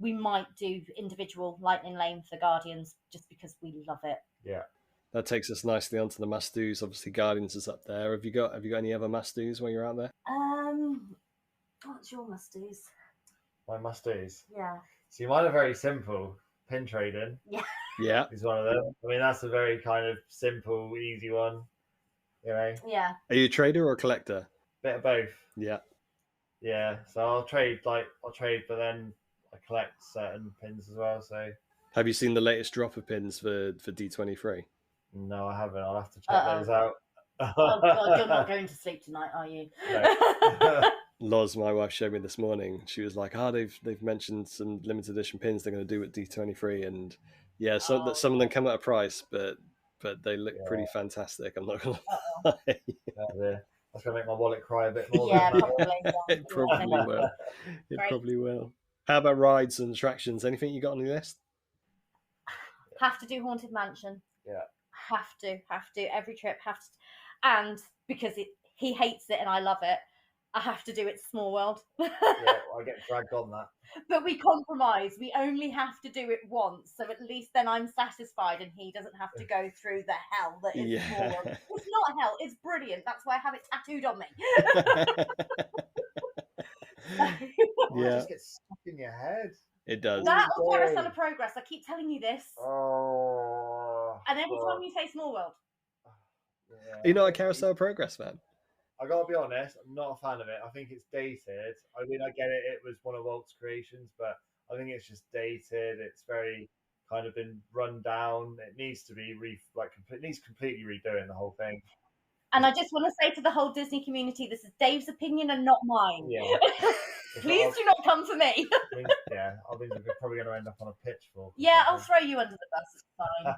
we might do individual Lightning Lane for Guardians just because we love it. Yeah. That takes us nicely onto the must-dos. Obviously, Guardians is up there. Have you got any other must-dos while you're out there? What's your must-dos? My must-dos? Yeah. See, mine are very simple. Pin trading. Yeah. Is one of them. I mean, that's a very kind of simple, easy one. Yeah. Are you a trader or a collector? Bit of both. Yeah. Yeah. So I'll trade, but then I collect certain pins as well. So. Have you seen the latest drop of pins for D23? No, I haven't. I'll have to check those out. Oh God, you're not going to sleep tonight, are you? No. Loz, my wife, showed me this morning. She was like, they've mentioned some limited edition pins they're going to do at D23, and yeah, some of them come at a price, but they look pretty fantastic. I'm not going to lie. That's going to make my wallet cry a bit more. Yeah, probably. It probably will. It probably will. How about rides and attractions? Anything you got on your list? Have to do Haunted Mansion. Yeah. Have to. Every trip, have to. And because he hates it and I love it, I have to do it Small World. Yeah, I get dragged on that. But we compromise. We only have to do it once. So at least then I'm satisfied and he doesn't have to go through the hell that is Small World. It's not hell. It's brilliant. That's why I have it tattooed on me. It just gets stuck in your head. It does. That or Carousel of Progress. I keep telling you this. Oh. And every time you say Small World. Yeah. You're not a Carousel of Progress fan? I gotta be honest, I'm not a fan of it. I think it's dated. I mean, I get it. It was one of Walt's creations, but I think it's just dated. It's very kind of been run down. It needs to be it needs completely redoing the whole thing. And I just want to say to the whole Disney community, this is Dave's opinion and not mine. Yeah. Please do not come for me. I mean, we're probably going to end up on a pitchfork. Yeah, I'll throw you under the bus. It's fine.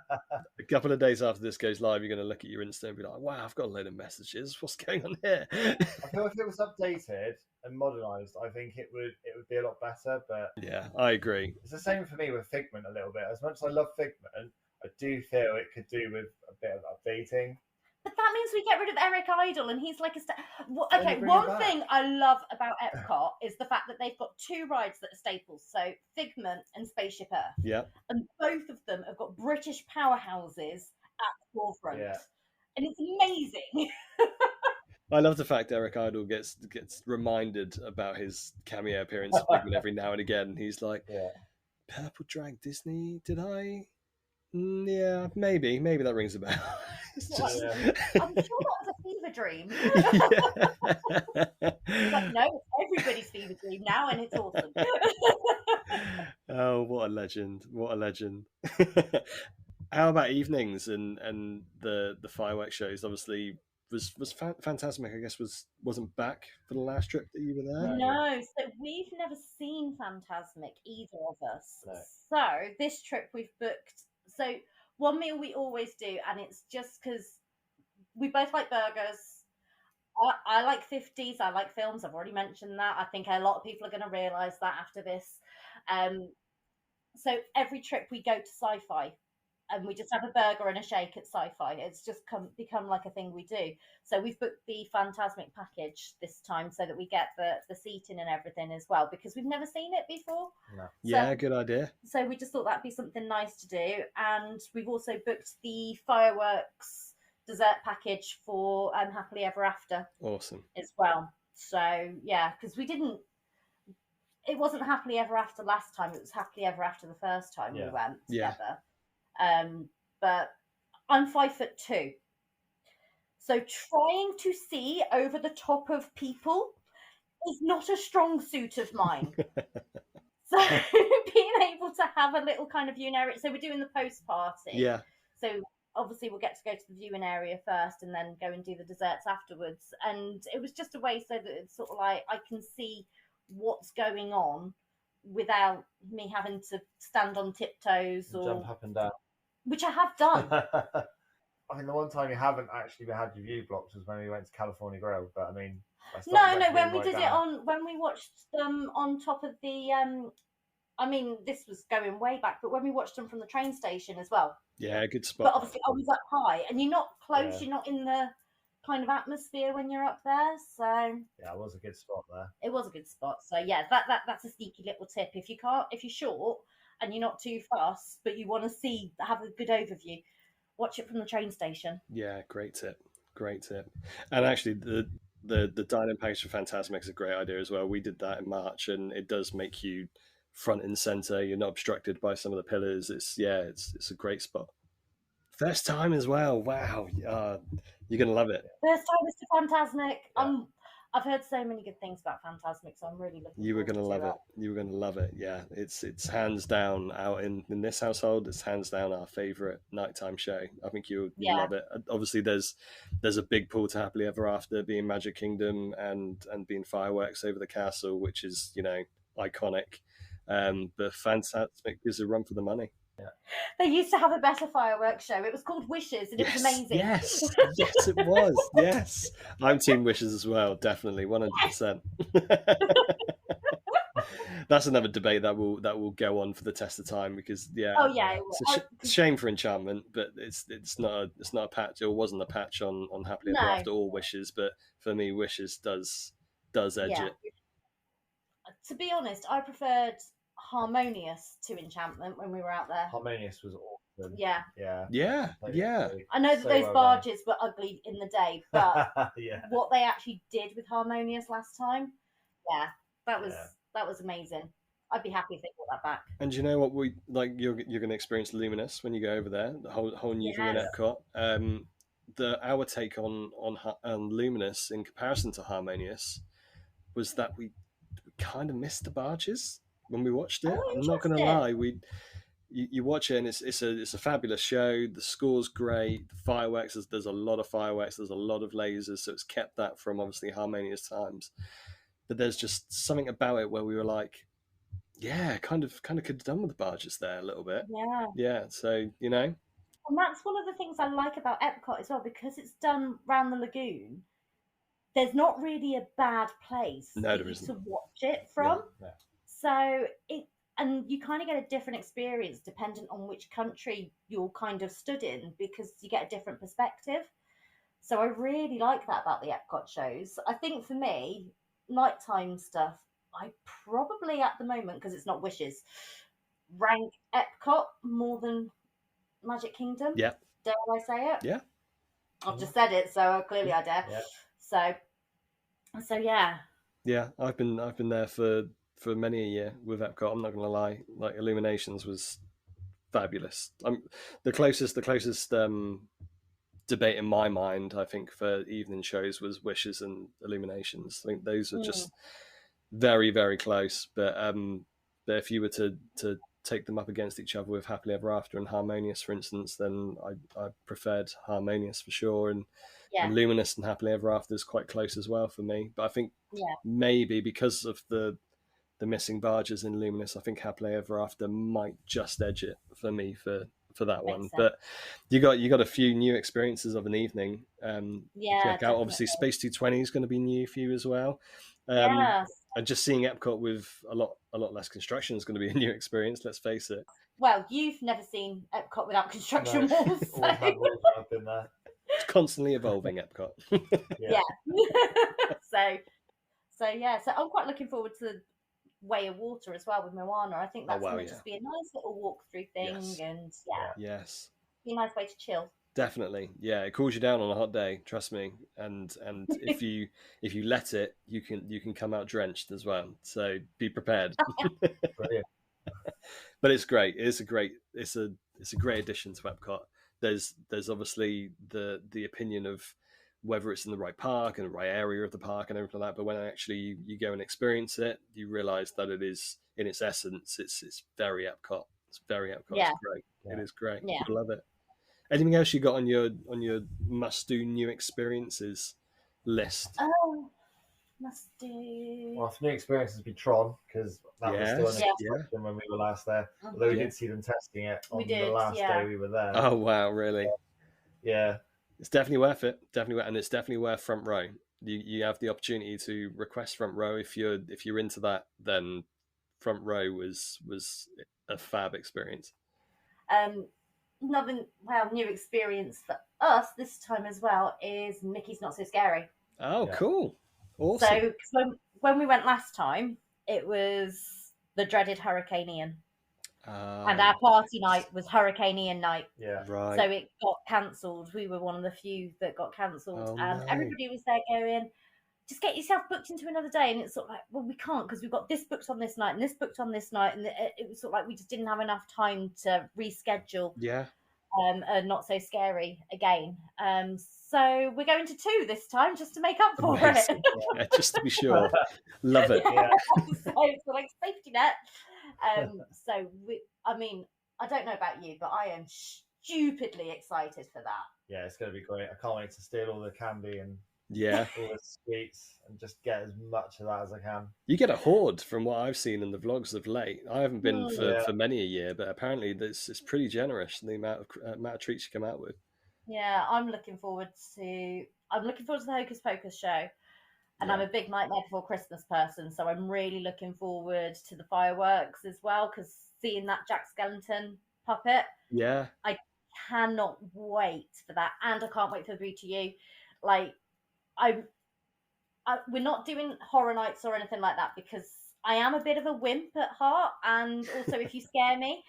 A couple of days after this goes live, you're going to look at your Insta and be like, wow, I've got a load of messages. What's going on here? I feel if it was updated and modernised, I think it would be a lot better. But yeah, I agree. It's the same for me with Figment a little bit. As much as I love Figment, I do feel it could do with a bit of updating. But that means we get rid of Eric Idle, and he's like okay, one thing I love about Epcot is the fact that they've got 2 rides that are staples, so Figment and Spaceship Earth. Yeah. And both of them have got British powerhouses at the forefront. Yeah. And it's amazing. I love the fact Eric Idle gets reminded about his cameo appearance in Figment every now and again. He's like, Purple Drag Disney, did I? Yeah, maybe that rings a bell. It's just... I'm sure that was a fever dream. But no, it's everybody's fever dream now, and it's awesome. Oh, what a legend! What a legend! How about evenings and the fireworks shows? Obviously, was Fantasmic, I guess, wasn't back for the last trip that you were there. No, so we've never seen Fantasmic, either of us. No. So this trip we've booked. So one meal we always do, and it's just because we both like burgers. I like 50s. I like films. I've already mentioned that. I think a lot of people are going to realise that after this. So every trip we go to sci-fi, and we just have a burger and a shake at sci-fi. It's just become like a thing we do. So we've booked the Phantasmic package this time so that we get the seating and everything as well, because we've never seen it before. No. Yeah, good idea. So we just thought that'd be something nice to do. And we've also booked the fireworks dessert package for Happily Ever After. Awesome. As well. So yeah, because it wasn't Happily Ever After last time, it was Happily Ever After the first time we went together. But I'm 5'2", so trying to see over the top of people is not a strong suit of mine. So being able to have a little kind of viewing area, so we're doing the post party. Yeah. So obviously we'll get to go to the viewing area first and then go and do the desserts afterwards. And it was just a way so that it's sort of like I can see what's going on without me having to stand on tiptoes or jump up and down, which I have done. I mean, the one time you haven't actually had your view blocked was when we went to California Grill, but I mean, no, when we did it when we watched them on top of the I mean, this was going way back, but when we watched them from the train station as well. Yeah, good spot. But obviously I was up high, and you're not close, you're not in the kind of atmosphere when you're up there, so yeah, it was a good spot there. It was a good spot. So yeah, that's a sneaky little tip. If you're short and you're not too fast, but you want to have a good overview, watch it from the train station. Yeah, great tip. And actually, the dining package for Phantasmic is a great idea as well. We did that in March, and it does make you front and center. You're not obstructed by some of the pillars. It's a great spot. First time as well. Wow, you're gonna love it. First time is to Phantasmic. Yeah. I've heard so many good things about Phantasmic, so I'm really looking. You were gonna love it. You were gonna love it. Yeah, it's hands down out in this household. It's hands down our favorite nighttime show. I think you love it. Obviously, there's a big pull to Happily Ever After being Magic Kingdom and being fireworks over the castle, which is iconic. But Phantasmic gives a run for the money. Yeah. They used to have a better fireworks show. It was called Wishes, and it was amazing. Yes, it was. Yes, I'm Team Wishes as well. Definitely, 100%. That's another debate that will go on for the test of time because it's a shame for Enchantment, but it's not a patch. It wasn't a patch on Happily Ever After or Wishes, but for me, Wishes does edge it. To be honest, I preferred Harmonious to Enchantment when we were out there. Harmonious was awesome. Yeah. I know that those barges were ugly in the day, but what they actually did with Harmonious last time, that was amazing. I'd be happy if they brought that back. And you know what you're going to experience Luminous when you go over there, the whole new view in Epcot. Our take on Luminous in comparison to Harmonious was that we kind of missed the barges when we watched it. I'm not going to lie, you watch it and it's a fabulous show. The score's great. The fireworks, there's a lot of fireworks. There's a lot of lasers, so it's kept that from obviously Harmonious times. But there's just something about it where we were like, kind of could have done with the barges there a little bit. Yeah. So and that's one of the things I like about Epcot as well, because it's done round the lagoon. There's not really a bad place to watch it from. Yeah. So and you kind of get a different experience dependent on which country you're kind of stood in, because you get a different perspective. So I really like that about the Epcot shows. I think for me, nighttime stuff, I probably at the moment, because it's not Wishes, rank Epcot more than Magic Kingdom. Yeah. Dare I say it? Yeah. I've just said it, so clearly I dare. Yeah. So yeah. Yeah, I've been there for many a year with Epcot. I'm not going to lie. Like Illuminations was fabulous. The closest debate in my mind, I think, for evening shows was Wishes and Illuminations. I think those were just very, very close. But if you were to take them up against each other with Happily Ever After and Harmonious, for instance, then I preferred Harmonious for sure. And Luminous and Happily Ever After is quite close as well for me. But I think maybe because of the missing barges in Luminous, I think Happily Ever After might just edge it for me for for that one. sense. But you got a few new experiences of an evening. Yeah, check out. Obviously, definitely. Space 220 is going to be new for you as well. Yes. And just seeing Epcot with a lot less construction is going to be a new experience. Let's face it. Well, you've never seen Epcot without construction No, walls. So. always had walls when I've been there. It's constantly evolving, Epcot. Yeah. So yeah. So I'm quite looking forward to the Way of Water as well with Moana. I think that's going to just be a nice little walkthrough thing, Yes. and yes, be a nice way to chill. Definitely, yeah. It cools you down on a hot day. Trust me. And if you let it, you can come out drenched as well. So be prepared. Brilliant. But it's great. It's a great addition to Epcot. There's obviously the opinion of whether it's in the right park and the right area of the park and everything like that. But when actually you go and experience it, you realise that it is, in its essence, it's very Epcot. It's very Epcot. Yeah. It's great. Yeah. It is great. Yeah. I love it. Anything else you got on your must do new experiences list? Oh, must do. Well, for new experiences would be Tron, because that was still an exception when we were last there. Although we did see them testing it on the last day we were there. Oh wow, really? Yeah. It's definitely worth it. And it's definitely worth front row. You have the opportunity to request front row if you're into that. Then front row was a fab experience. Another new experience for us this time as well is Mickey's Not So Scary. Oh, cool! Awesome. So when we went last time, it was the dreaded Hurricane Ian. And our party night was Hurricane Ian night. Yeah. Right. So it got cancelled. We were one of the few that got cancelled. Everybody was there going, just get yourself booked into another day. And it's sort of like, well, we can't because we've got this booked on this night and this booked on this night. And it was sort of like we just didn't have enough time to reschedule. Yeah. Not So Scary again. So we're going to 2 this time just to make up for it. Yeah, just to be sure. Love it. Yeah. So it's like safety net. I don't know about you, but I am stupidly excited for that. Yeah, it's going to be great. I can't wait to steal all the candy and all the sweets and just get as much of that as I can. You get a horde from what I've seen in the vlogs of late. I haven't been for many a year, but apparently it's pretty generous, the amount of treats you come out with. Yeah, I'm looking forward to the Hocus Pocus show. And I'm a big Nightmare Before Christmas person, so I'm really looking forward to the fireworks as well, because seeing that Jack Skellington puppet, I cannot wait for that, and I can't wait for Agree to You. Like, we're not doing horror nights or anything like that because I am a bit of a wimp at heart, and also if you scare me,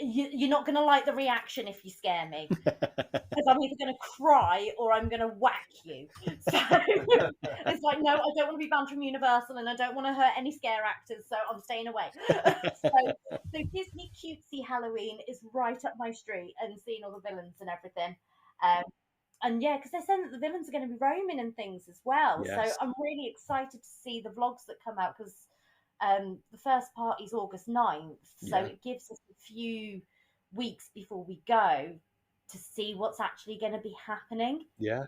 you're not going to like the reaction if you scare me, because I'm either going to cry or I'm going to whack you. So it's like, no, I don't want to be banned from Universal and I don't want to hurt any scare actors, so I'm staying away. So Disney cutesy Halloween is right up my street, and seeing all the villains and everything. And yeah, because they're saying that the villains are going to be roaming and things as well. Yes. So I'm really excited to see the vlogs that come out, because the first part is August 9th, so it gives us a few weeks before we go to see what's actually going to be happening. Yeah.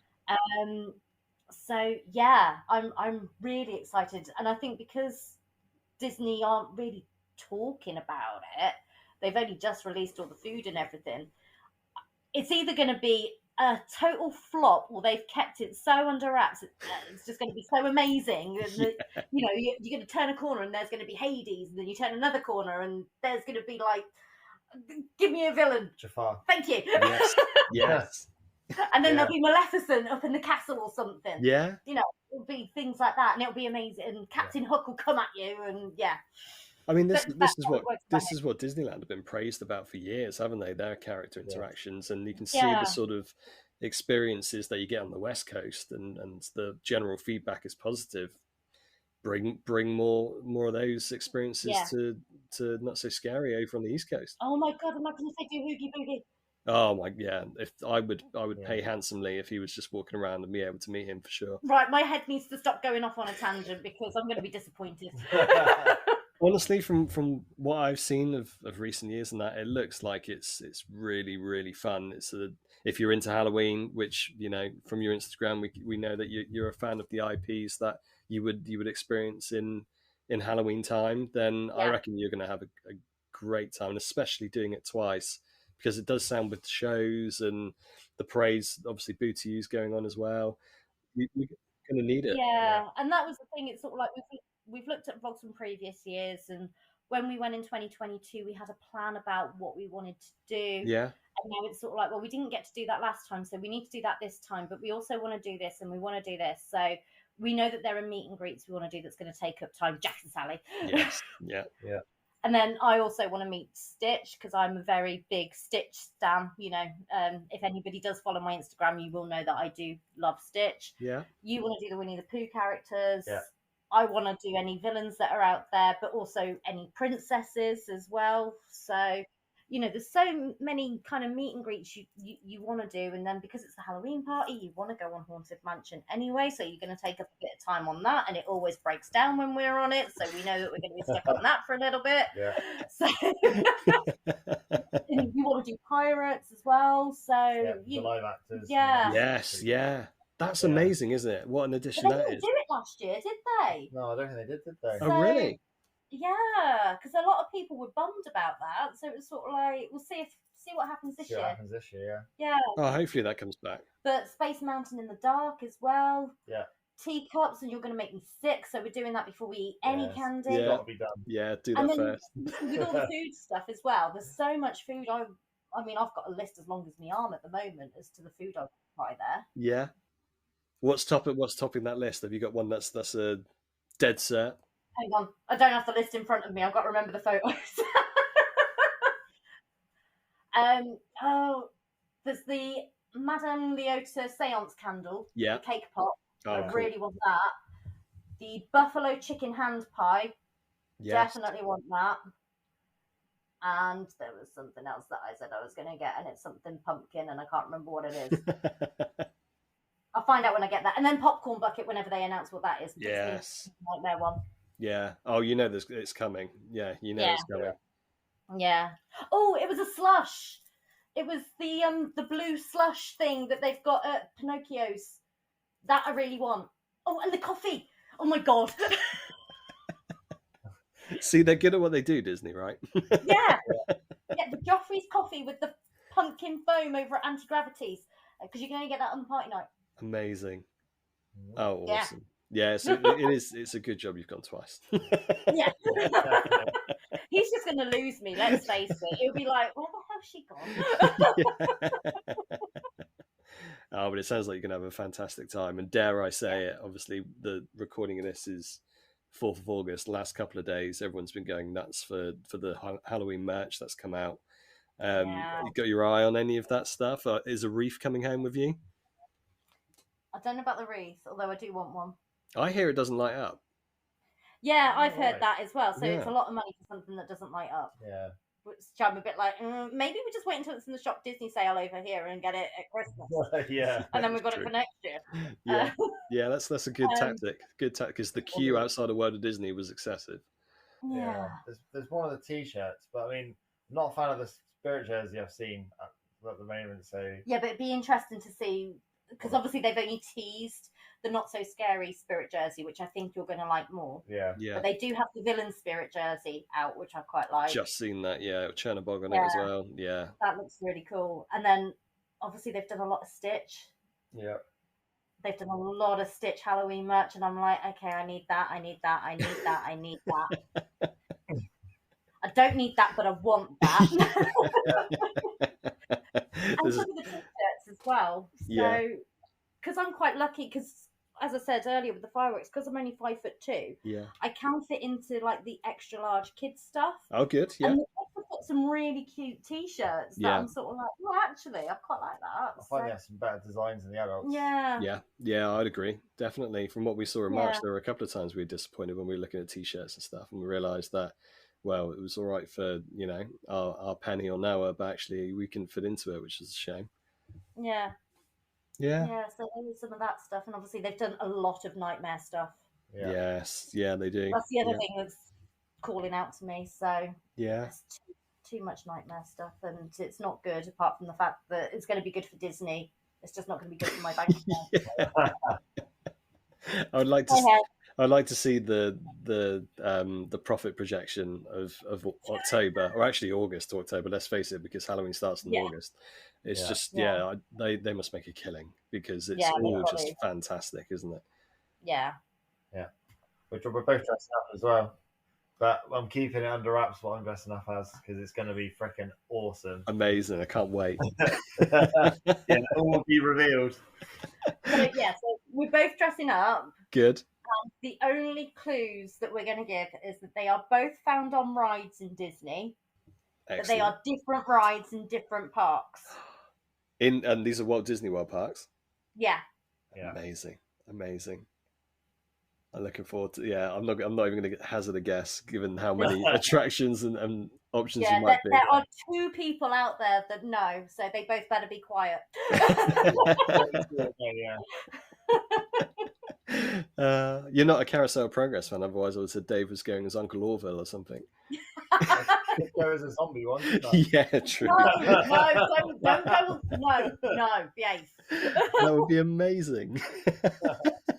So yeah, I'm really excited, and I think because Disney aren't really talking about it, they've only just released all the food and everything. It's either going to be a total flop, or they've kept it so under wraps. It's just going to be so amazing. That, you know, you're going to turn a corner and there's going to be Hades, and then you turn another corner and there's going to be like, give me a villain. Jafar. Thank you. Yes. And then there'll be Maleficent up in the castle or something. Yeah. You know, it'll be things like that, and it'll be amazing. And Captain Hook will come at you, and I mean, this is what Disneyland have been praised about for years, haven't they? Their character interactions, and you can see the sort of experiences that you get on the West Coast, and the general feedback is positive. Bring more of those experiences to Not So Scary over on the East Coast. Oh my God, am I going to say do Oogie Boogie? Oh my, if I would pay handsomely if he was just walking around and be able to meet him for sure. Right, my head needs to stop going off on a tangent because I'm going to be disappointed. Honestly, from what I've seen of recent years and that, it looks like it's really, really fun. If you're into Halloween, which, you know, from your Instagram, we know that you're a fan of the IPs that you would experience in Halloween time, then I reckon you're going to have a great time, and especially doing it twice because it does sound with shows and the parades, obviously Booty-U's going on as well. You're going to need it. Yeah, and that was the thing. It's sort of like we've looked at vlogs from previous years, and when we went in 2022, we had a plan about what we wanted to do. Yeah. And now it's sort of like, well, we didn't get to do that last time, so we need to do that this time. But we also want to do this, and we want to do this. So we know that there are meet and greets we want to do that's going to take up time. Jack and Sally. Yes. Yeah. Yeah. And then I also want to meet Stitch because I'm a very big Stitch stan. You know, if anybody does follow my Instagram, you will know that I do love Stitch. Yeah. You want to do the Winnie the Pooh characters. Yeah. I want to do any villains that are out there, but also any princesses as well. So, you know, there's so many kind of meet and greets you want to do. And then because it's the Halloween party, you want to go on Haunted Mansion anyway. So you're going to take up a bit of time on that. And it always breaks down when we're on it. So we know that we're going to be stuck on that for a little bit. Yeah. So and you want to do pirates as well. So, the live actors. Yeah. Yes. Yeah. That's amazing, isn't it? What an addition but they that didn't is. do it last year, did they? No, I don't think they did they? Oh, really? Yeah, because a lot of people were bummed about that. So it was sort of like, we'll see what happens this See what year. happens this year, Yeah. Oh, hopefully that comes back. But Space Mountain in the Dark as well. Yeah. Teacups, and you're going to make me sick. So we're doing that before we eat any candy. Yeah. Got to be done. Yeah, do And that then first. with all the food stuff as well, there's so much food. I mean, I've got a list as long as my arm at the moment as to the food I buy there. Yeah. What's topping that list? Have you got one that's a dead cert? Hang on, I don't have the list in front of me. I've got to remember the photos. There's the Madame Leota seance candle. Yeah. The cake pot. Oh, I cool. really want that. The buffalo chicken hand pie. Yes. Definitely want that. And there was something else that I said I was going to get, and it's something pumpkin, and I can't remember what it is. I'll find out when I get that. And then popcorn bucket whenever they announce what that is. Yes. Nightmare one. Yeah. Oh, you know it's coming. Yeah, you know it's coming. Yeah. Oh, it was a slush. It was the blue slush thing that they've got at Pinocchio's. That I really want. Oh, and the coffee. Oh my god. See, they're good at what they do, Disney, right? Yeah. Yeah, the Joffrey's coffee with the pumpkin foam over at Anti-Gravity's. Because you can only get that on the party night. Amazing. Oh, Yeah. awesome. Yeah, so it is. It's a good job you've gone twice. Yeah. He's just going to lose me, let's face it. He'll be like, where the hell's she gone? Oh, but it sounds like you're going to have a fantastic time. And dare I say it, obviously the recording of this is 4th of August. Last couple of days, everyone's been going nuts for the Halloween merch that's come out. You got your eye on any of that stuff? Is a wreath coming home with you? I don't know about the wreath, although I do want one. I hear it doesn't light up. Yeah, I've heard that as well. So Yeah. it's a lot of money for something that doesn't light up. Yeah. Which I'm a bit like, maybe we just wait until it's in the shop Disney sale over here and get it at Christmas. Yeah. And then we've got True. it for next year. Yeah, yeah, that's a good tactic. Good tactic, because the queue outside of World of Disney was excessive. Yeah. There's one of the t-shirts, but I mean, I'm not a fan of the spirit jersey I've seen at the moment. So Yeah, but it'd be interesting to see, because obviously they've only teased the not so scary spirit jersey, which I think you're going to like more. yeah. But they do have the villain spirit jersey out, which I quite like. Just seen that, yeah. Chernabog on it as well, yeah. That looks really cool. And then obviously they've done a lot of Stitch. Yeah. They've done a lot of Stitch Halloween merch, and I'm like, okay, I need that, I need that, I need that, I need that. I don't need that, but I want that. And some of the t-shirts as well. So, because I'm quite lucky, because as I said earlier with the fireworks, because I'm only 5'2", I can fit into like the extra large kids stuff. Oh, good, yeah. And they've got some really cute t-shirts that I'm sort of like, well, actually, I quite like that. I find they have some better designs than the adults. Yeah. Yeah, I'd agree. Definitely. From what we saw in March, there were a couple of times we were disappointed when we were looking at t-shirts and stuff, and we realised that, well, it was all right for, our penny or Noah, but actually we couldn't fit into it, which is a shame. Yeah. Yeah. Yeah, so there was some of that stuff, and obviously they've done a lot of Nightmare stuff. Yeah. Yes, yeah, they do. That's the other thing that's calling out to me. So yeah, it's too much Nightmare stuff, and it's not good. Apart from the fact that it's going to be good for Disney, it's just not going to be good for my bank account. I would like to. I'd like to see the profit projection of October, or actually August to October. Let's face it, because Halloween starts in August. It's just they must make a killing because it's all just fantastic, isn't it? Yeah. Which we're both dressing up as well. But I'm keeping it under wraps what I'm dressing up as because it's going to be freaking awesome. Amazing. I can't wait. It will be revealed. So we're both dressing up. Good. The only clues that we're going to give is that they are both found on rides in Disney. Excellent. But they are different rides in different parks. And these are Walt Disney World parks? Yeah. Amazing. I'm looking forward to. Yeah, I'm not even going to hazard a guess, given how many attractions and options you might be. There are 2 people out there that know, so they both better be quiet. You're not a Carousel Progress fan, otherwise I would have said Dave was going as Uncle Orville or something. There is a zombie one. Yeah, true. No, don't go. No, behave. That would be amazing.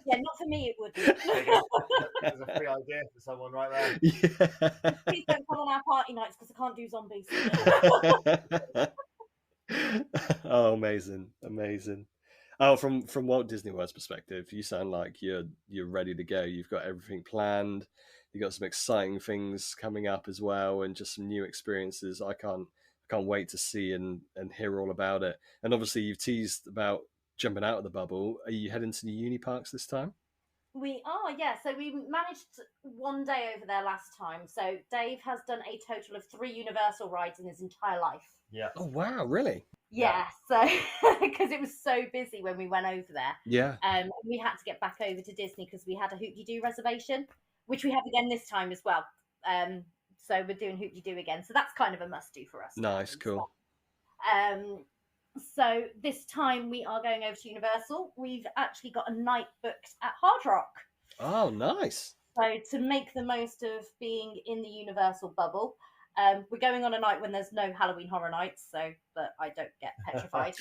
Yeah, not for me, it would be. There's a free idea for someone right there. Yeah. Please don't come on our party nights because I can't do zombies. Oh, amazing. Oh, from Walt Disney World's perspective, you sound like you're ready to go. You've got everything planned. You've got some exciting things coming up as well, and just some new experiences. I can't wait to see and hear all about it. And obviously, you've teased about jumping out of the bubble. Are you heading to the uni parks this time? We are, yeah. So we managed one day over there last time. So Dave has done a total of 3 Universal rides in his entire life. Yeah. Oh, wow, really? Yeah, so because it was so busy when we went over there. Yeah. We had to get back over to Disney because we had a Hoop-de-Doo reservation, which we have again this time as well. So we're doing Hoop-de-Doo again. So that's kind of a must-do for us. Nice, cool. So this time we are going over to Universal. We've actually got a night booked at Hard Rock. Oh, nice. So to make the most of being in the Universal bubble, we're going on a night when there's no Halloween Horror Nights, so that I don't get petrified.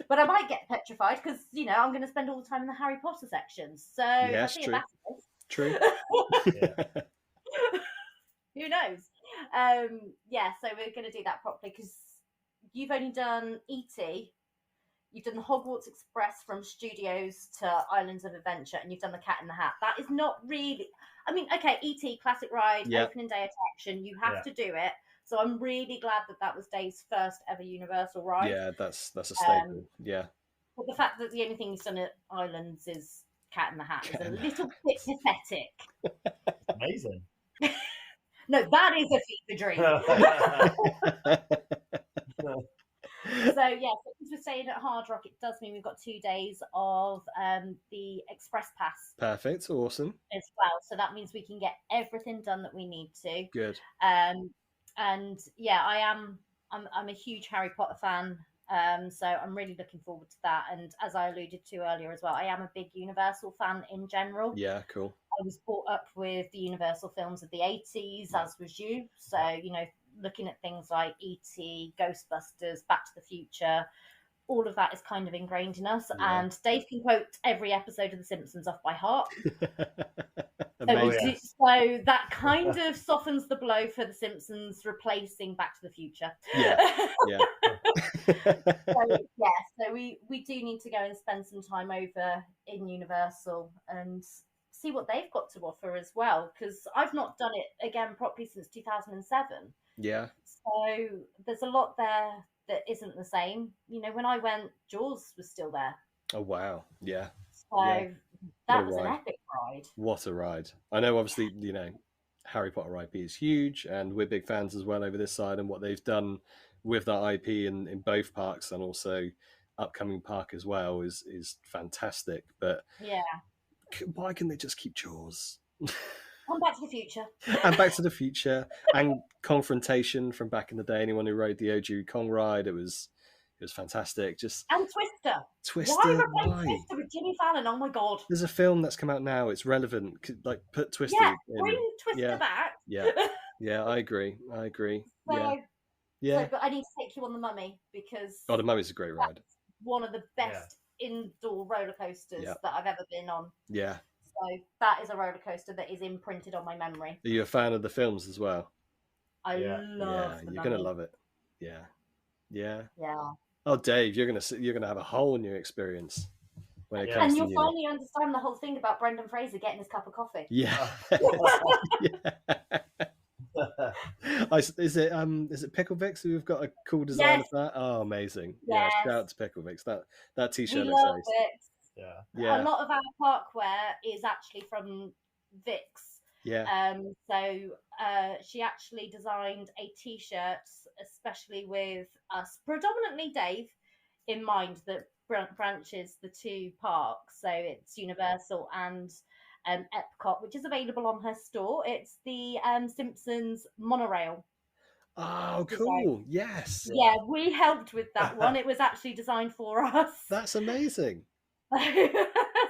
But I might get petrified because, I'm going to spend all the time in the Harry Potter sections. So yes, I think true. Who knows? So we're going to do that properly because you've only done E.T., you've done the Hogwarts Express from Studios to Islands of Adventure, and you've done the Cat in the Hat. That is not really... I mean, okay, E.T., classic ride, opening day attraction, you have to do it. So I'm really glad that was Dave's first ever Universal ride. Yeah, that's a staple, yeah. But the fact that the only thing he's done at Islands is Cat in the Hat is a little bit pathetic. Amazing. No, that is a fever dream. So since we're staying at Hard Rock, it does mean we've got 2 days of the Express Pass. Perfect, awesome. As well, so that means we can get everything done that we need to. Good. I'm a huge Harry Potter fan. So I'm really looking forward to that. And as I alluded to earlier as well, I am a big Universal fan in general. Yeah, cool. I was brought up with the Universal films of the 80s, as was you. So, looking at things like E.T., Ghostbusters, Back to the Future, all of that is kind of ingrained in us. Yeah. And Dave can quote every episode of The Simpsons off by heart. So that kind of softens the blow for The Simpsons replacing Back to the Future. Yeah. So we do need to go and spend some time over in Universal and see what they've got to offer as well, because I've not done it again properly since 2007. Yeah. So there's a lot there that isn't the same. When I went, Jaws was still there. Oh, wow. Yeah. So that was an epic ride. What a ride. I know, obviously, Harry Potter IP is huge, and we're big fans as well over this side, and what they've done with that IP in both parks and also upcoming park as well is fantastic. But why can they just keep Jaws? And Back to the Future. And Back to the Future. And Confrontation from back in the day. Anyone who rode the OG Kong ride, it was fantastic. And Twister. Why Twister with Jimmy Fallon? Oh my God. There's a film that's come out now. It's relevant. Like, put Twister in. Bring Twister back. Yeah, I agree. So, but I need to take you on the Mummy because... Oh, the Mummy's a great ride. One of the best indoor roller coasters Yeah. that I've ever been on. Yeah. So that is a roller coaster that is imprinted on my memory. Are you a fan of the films as well? I Yeah. love the You're Mummy. gonna love it. Yeah. Yeah. Yeah. Oh, Dave, you're gonna have a whole new experience when it Yeah. comes And to you'll uni. finally understand the whole thing about Brendan Fraser getting his cup of coffee. Yeah. Is it Pickle Vix who've got a cool design Yes. of that? Oh, amazing. Yes. Yeah, shout out to Pickle Vix. That We t-shirt looks love ace. it. Yeah. Yeah. A lot of our parkwear is actually from Vix. Yeah. So she actually designed a t-shirt especially with us, predominantly Dave, in mind, that branches the two parks. So it's Universal and Epcot, which is available on her store. It's the Simpsons monorail. Oh, design. cool. Yes. Yeah, we helped with that one. It was actually designed for us. That's amazing.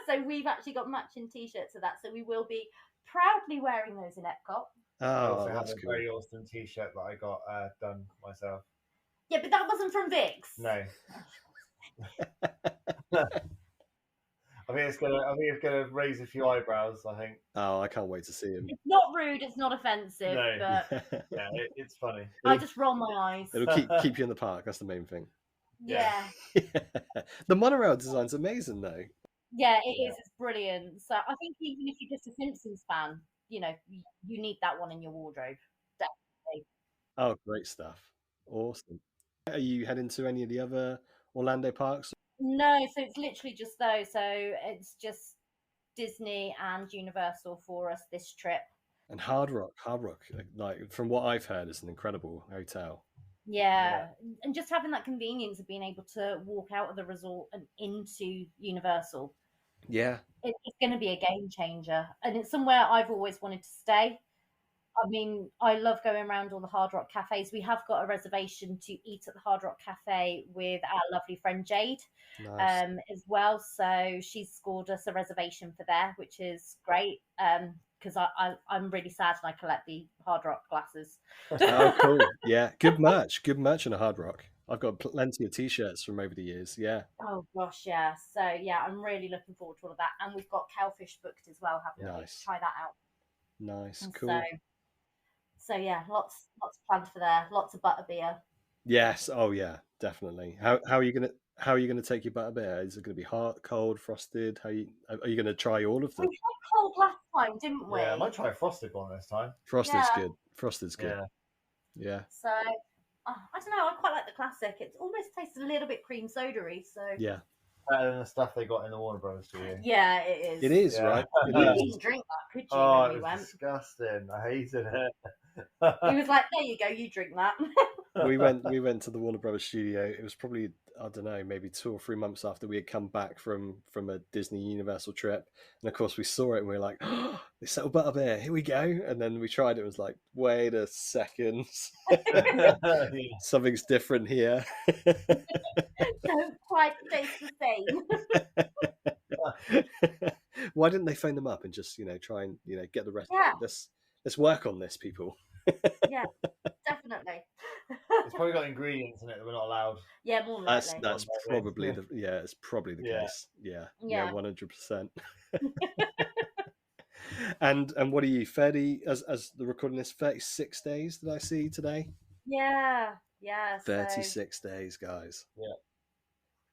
So we've actually got matching t-shirts of that. So we will be proudly wearing those in Epcot. I Oh, also have that's a cool. very awesome t-shirt that I got done myself. Yeah, but that wasn't from Vix. No. I think it's gonna raise a few eyebrows. I think. Oh, I can't wait to see him. It's not rude. It's not offensive. No. But Yeah, it's funny. I just roll my eyes. It'll keep you in the park. That's the main thing. Yeah. The monorail design's amazing, though. Yeah, it is. It's brilliant. So I think even if you're just a Simpsons fan, you need that one in your wardrobe. Definitely. Oh, great stuff. Awesome. Are you heading to any of the other Orlando parks? No, so it's literally just those. So it's just Disney and Universal for us this trip. And Hard Rock, like from what I've heard, is an incredible hotel. Yeah, and just having that convenience of being able to walk out of the resort and into Universal. Yeah. It's going to be a game changer. And it's somewhere I've always wanted to stay. I mean, I love going around all the Hard Rock cafes. We have got a reservation to eat at the Hard Rock Cafe with our lovely friend Jade, Nice. as well. So she's scored us a reservation for there, which is great. Because I'm really sad and I collect the Hard Rock glasses. Oh, cool. Yeah, good merch in a Hard Rock. I've got plenty of t-shirts from over the years. Yeah. Oh gosh, yeah. So yeah, I'm really looking forward to all of that. And we've got Cowfish booked as well, haven't we? Nice. Try that out. Nice, And cool. So yeah, lots planned for there. Lots of butterbeer. Yes. Oh yeah, definitely. How are you gonna take your butterbeer? Is it gonna be hot, cold, frosted? Are you gonna try all of them? We had cold last time, didn't we? Yeah, I might try a frosted one this time. Frosted's Yeah. good. Frosted's good. Yeah. So I don't know. I quite like the classic. It almost tastes a little bit cream soda-y. So Yeah. Better than the stuff they got in the Warner Brothers studio. yeah, it is. It is, Yeah. right? You It is. didn't drink that, could you? Oh, when it we was went? disgusting. I hated it. He was like, "There you go. You drink that." We went to the Warner Brothers studio. It was probably, I don't know, maybe 2 or 3 months after we had come back from a Disney Universal trip, and of course we saw it and we were like, "Oh, they sell butterbeer. Here we go!" And then we tried it. And was like, "Wait a second, something's different here." Don't quite taste the same. Why didn't they phone them up and just try and get the rest? Yeah. Let's work on this, people. Yeah, definitely. It's probably got ingredients in it that we're not allowed. Yeah, more likely. That's probably it's probably the case. Yeah, Yeah. 100%. And what are you, 30 as the recording is 36 days? Did I see today? Yeah. 36 days, guys. Yeah.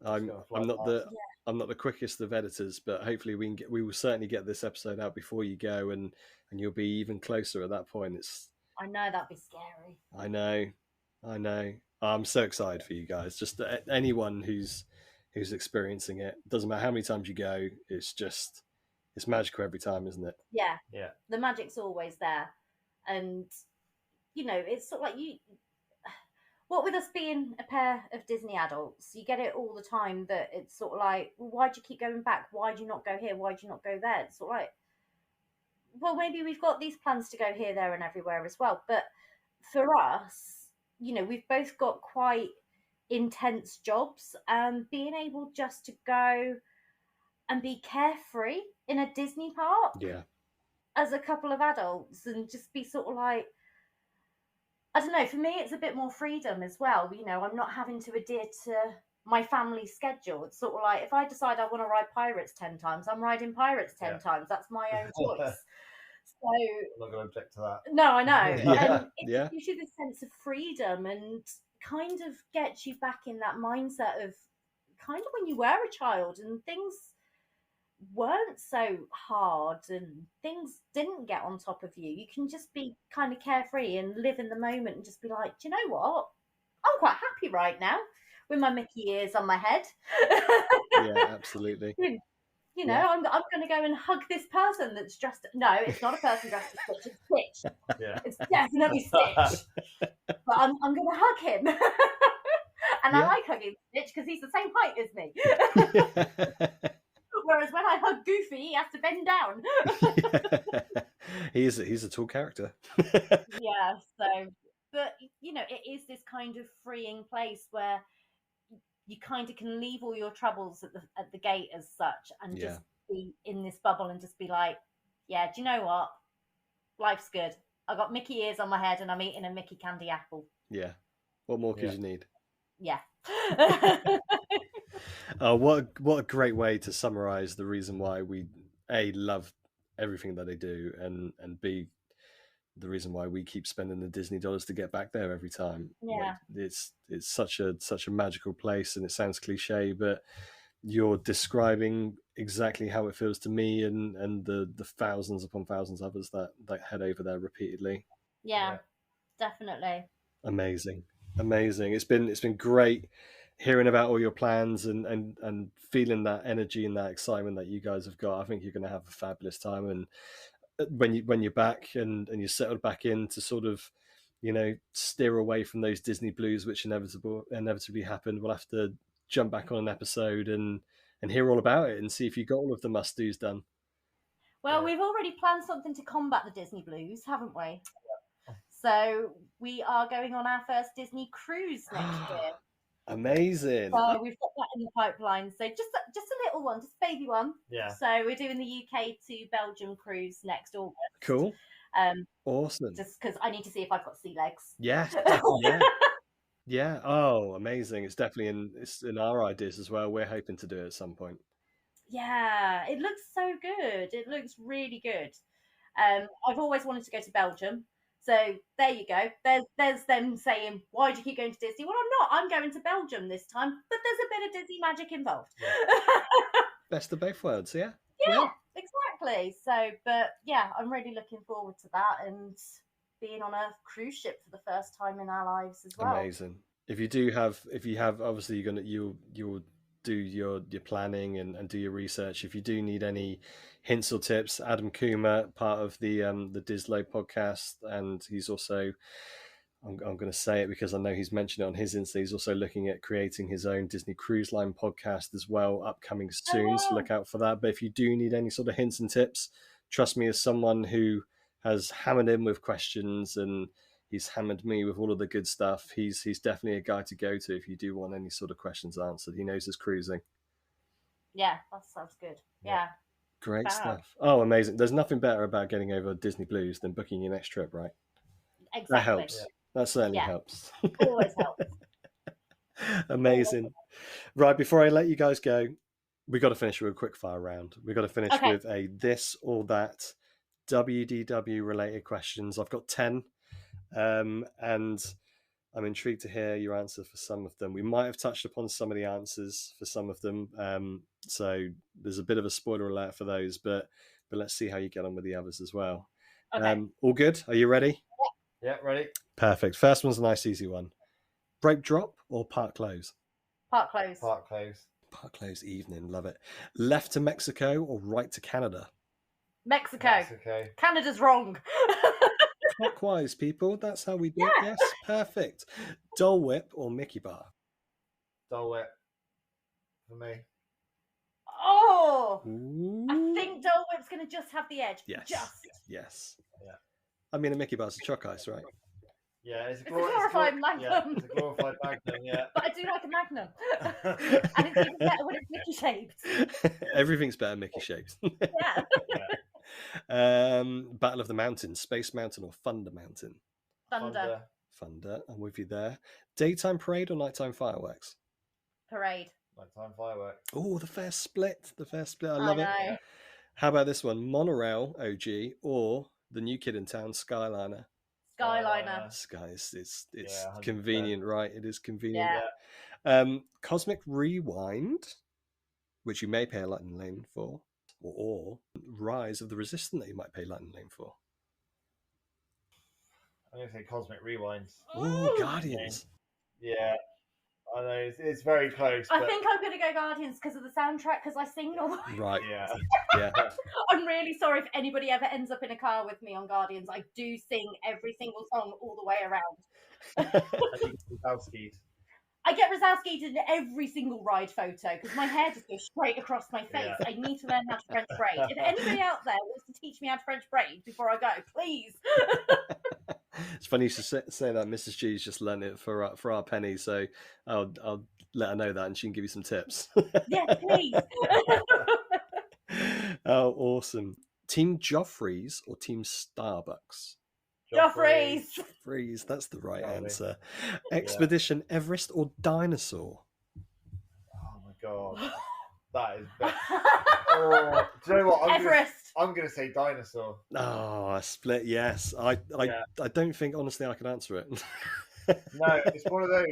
I'm not the quickest of editors, but hopefully we will certainly get this episode out before you go, and you'll be even closer at that point. I know that'd be scary. I know. I'm so excited for you guys. Just anyone who's experiencing it. Doesn't matter how many times you go. It's magical every time, isn't it? Yeah. Yeah. The magic's always there, and it's sort of like you. What with us being a pair of Disney adults, you get it all the time that it's sort of like, well, why do you keep going back? Why do you not go here? Why do you not go there? It's sort of like, well, maybe we've got these plans to go here, there, and everywhere as well. But for us, we've both got quite intense jobs, and being able just to go and be carefree in a Disney park, as a couple of adults, and just be sort of like, I don't know, for me it's a bit more freedom as well. I'm not having to adhere to my family schedule. It's sort of like, if I decide I want to ride Pirates 10 times, I'm riding Pirates 10 times. That's my own choice. So I'm not going to object to that. no, I know. Yeah. And it just gives you this sense of freedom and kind of gets you back in that mindset of kind of when you were a child and things weren't so hard and things didn't get on top of you. You can just be kind of carefree and live in the moment and just be like, do you know what? I'm quite happy right now with my Mickey ears on my head. Yeah, absolutely. You know, I'm going to go and hug this person that's dressed. No, it's not a person dressed as Stitch. It's Stitch. Yeah. It's definitely Stitch. But I'm going to hug him. And I like hugging Stitch because he's the same height as me. Whereas when I hug Goofy, he has to bend down. He's a tall character. Yeah. So, but you know, it is this kind of freeing place where you kind of can leave all your troubles at the gate as such, and just be in this bubble and just be like, yeah, do you know what? Life's good. I got Mickey ears on my head and I'm eating a Mickey candy apple. Yeah. What more could you need? Yeah. Oh, what a great way to summarize the reason why we love everything that they do, and B, the reason why we keep spending the Disney dollars to get back there every time. Yeah. It's such a magical place, and it sounds cliche, but you're describing exactly how it feels to me and the thousands upon thousands of others that head over there repeatedly. Yeah. Definitely. Amazing. It's been great hearing about all your plans and feeling that energy and that excitement that you guys have got. I think you're going to have a fabulous time, and when you're back and you're settled back in to sort of, you know, steer away from those Disney blues which inevitably happen, we'll have to jump back on an episode and hear all about it and see if you got all of the must-dos done. Well, we've already planned something to combat the Disney blues, haven't we? So we are going on our first Disney cruise next year. Amazing. So we've got that in the pipeline. So just a little one, just a baby one. Yeah. So we're doing the UK to Belgium cruise next August. Cool. Awesome. Just because I need to see if I've got sea legs. Yeah. Yeah. Oh, amazing. It's definitely it's in our ideas as well. We're hoping to do it at some point. Yeah, it looks so good. It looks really good. I've always wanted to go to Belgium. So there you go. There's them saying, why do you keep going to Disney? Well, I'm not. I'm going to Belgium this time. But there's a bit of Disney magic involved. Best of both worlds, yeah? Yeah, exactly. So, but yeah, I'm really looking forward to that and being on a cruise ship for the first time in our lives as well. Amazing. If you have, obviously you'll do your planning and do your research. If you do need any hints or tips, Adam Kuma, part of the DisLoad podcast, and he's also, I'm going to say it because I know he's mentioned it on his Insta, he's also looking at creating his own Disney Cruise Line podcast as well, upcoming soon. So look out for that. But if you do need any sort of hints and tips, trust me, as someone who has hammered in with questions and he's hammered me with all of the good stuff, he's definitely a guy to go to if you do want any sort of questions answered. He knows his cruising. Yeah, that sounds good. Yeah. Great stuff. Oh, amazing. There's nothing better about getting over Disney blues than booking your next trip, right? Exactly. That helps. That certainly helps. Always helps. Amazing. Right, before I let you guys go, we got to finish with a quick fire round. We got to finish with a this or that WDW related questions. I've got 10. And I'm intrigued to hear your answer for some of them. We might have touched upon some of the answers for some of them, so there's a bit of a spoiler alert for those, but let's see how you get on with the others as well. All good? Are you ready? Yeah, ready. Perfect. First one's a nice easy one. Break drop or park close? Park close. Park close. Park close evening, love it. Left to Mexico or right to Canada? Mexico. Canada's wrong. Clockwise, people. That's how we do it. Yes, perfect. Dole Whip or Mickey Bar? Dole Whip for me. Oh, Ooh. I think Dole Whip's going to just have the edge. Yes. Yes. Yeah. I mean, a Mickey Bar's a choc ice, right? Yeah, it's a glorified Magnum. Yeah, it's a glorified Magnum, yeah. But I do like a Magnum. And it's even better when it's Mickey shaped. Everything's better Mickey shaped. Yeah. Battle of the Mountains, Space Mountain or Thunder Mountain? Thunder. I'm with you there. Daytime parade or nighttime fireworks? Parade. Nighttime fireworks. Oh, the fair split. The fair split. I love it. know. How about this one? Monorail OG or the new kid in town, Skyliner? Skyliner. Sky, it's Yeah, 100%. convenient, right? It is convenient. Yeah. Cosmic Rewind, which you may pay a Lightning Lane for, or Rise of the Resistant that you might pay Lightning Lane for. I'm going to say Cosmic Rewinds. Oh, Guardians. Yeah, I know it's very close. I but think I'm going to go Guardians because of the soundtrack, because I sing all the way. Right. yeah, Yeah. I'm really sorry if anybody ever ends up in a car with me on Guardians. I do sing every single song all the way around. I get Rosowski'd in every single ride photo because my hair just goes straight across my face. Yeah. I need to learn how to French braid. If anybody out there wants to teach me how to French braid before I go, please. It's funny you should say that. Mrs. G's just learned it for our Penny, so I'll let her know that, and she can give you some tips. Yes, please. Oh, awesome! Team Joffrey's or Team Starbucks? Joffrey's. Joffrey's. That's the right Probably. answer. Expedition Everest or Dinosaur? Oh my god, that is. Oh, do you know what? Everest. I'm gonna say Dinosaur. Oh, a split. Yes, I don't think honestly I can answer it. No, it's one of those.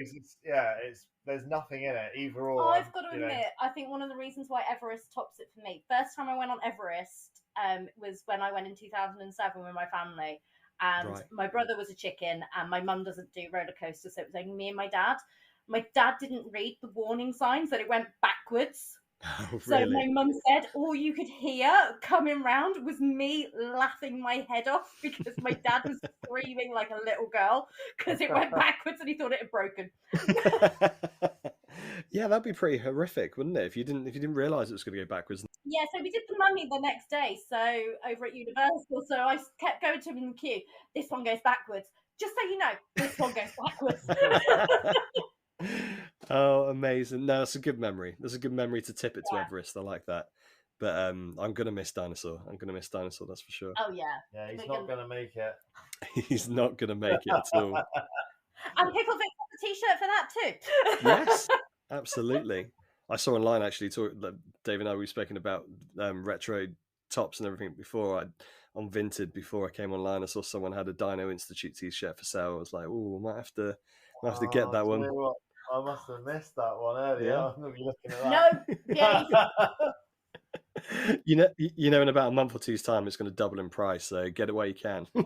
There's nothing in it either or. I've got to admit, I think one of the reasons why Everest tops it for me. First time I went on Everest was when I went in 2007 with my family, and Right. my brother was a chicken, and my mum doesn't do roller coasters, so it was only me and my dad. My dad didn't read the warning signs that it went backwards. Oh, So really? my mum said all you could hear coming round was me laughing my head off because my dad was screaming like a little girl because it went backwards and he thought it had broken. Yeah, that'd be pretty horrific, wouldn't it? If you didn't realise it was going to go backwards. Yeah, so we did the Mummy the next day, so over at Universal. So I kept going to him in the queue. This one goes backwards. Just so you know, this one goes backwards. Oh, amazing! No, that's a good memory. That's a good memory to tip it to Everest. I like that. But I'm gonna miss Dinosaur. That's for sure. Oh yeah. Yeah, he's not gonna make it. He's not gonna make it at all. And Pickle Vic got the t-shirt for that too. Yes, absolutely. I saw online actually. Dave and I were speaking about retro tops and everything before. On Vinted before I came online, I saw someone had a Dino Institute t-shirt for sale. I was like, oh, I might have to get that one. You know what? I must have missed that one earlier. Yeah. I'm gonna be looking at that. No, you know, in about a month or two's time, it's going to double in price. So get it while you can. Yeah,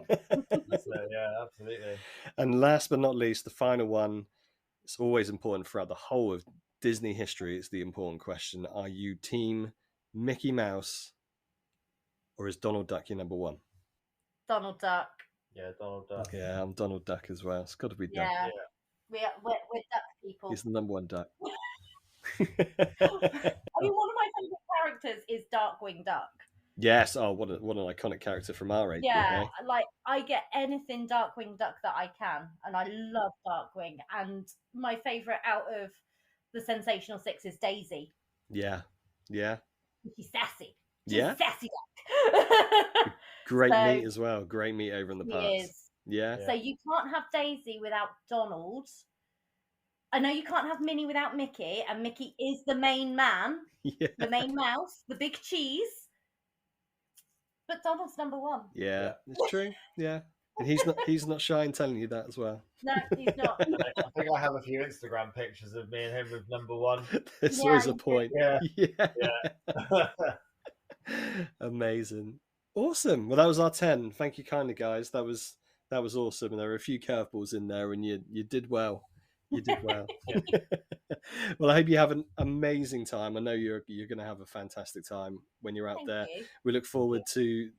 absolutely. And last but not least, the final one. It's always important throughout the whole of Disney history. It's the important question: are you team Mickey Mouse, or is Donald Duck your number one? Donald Duck. Yeah, Donald Duck. Yeah, I'm Donald Duck as well. It's got to be Duck. Yeah. We're duck people. He's the number one Duck. I mean, one of my favourite characters is Darkwing Duck. Yes. Oh, what an iconic character from our age. Yeah, like I get anything Darkwing Duck that I can, and I love Darkwing. And my favourite out of the Sensational Six is Daisy. Yeah. She's sassy. Yeah. Sassy Duck. Great meat as well. Great meat over in the parks. Is. Yeah. So you can't have Daisy without Donald. I know you can't have Minnie without Mickey, and Mickey is the main man, the main mouse, the big cheese. But Donald's number one. Yeah, it's true. Yeah, and he's not shy in telling you that as well. No, he's not. I think I have a few Instagram pictures of me and him with number one. There's always a point. Yeah. Amazing. Awesome. Well, that was our 10. Thank you kindly, guys. That was awesome. And there were a few curveballs in there, and you did well. You did well. Well, I hope you have an amazing time. I know you're going to have a fantastic time when you're out Thank there. you. We look forward to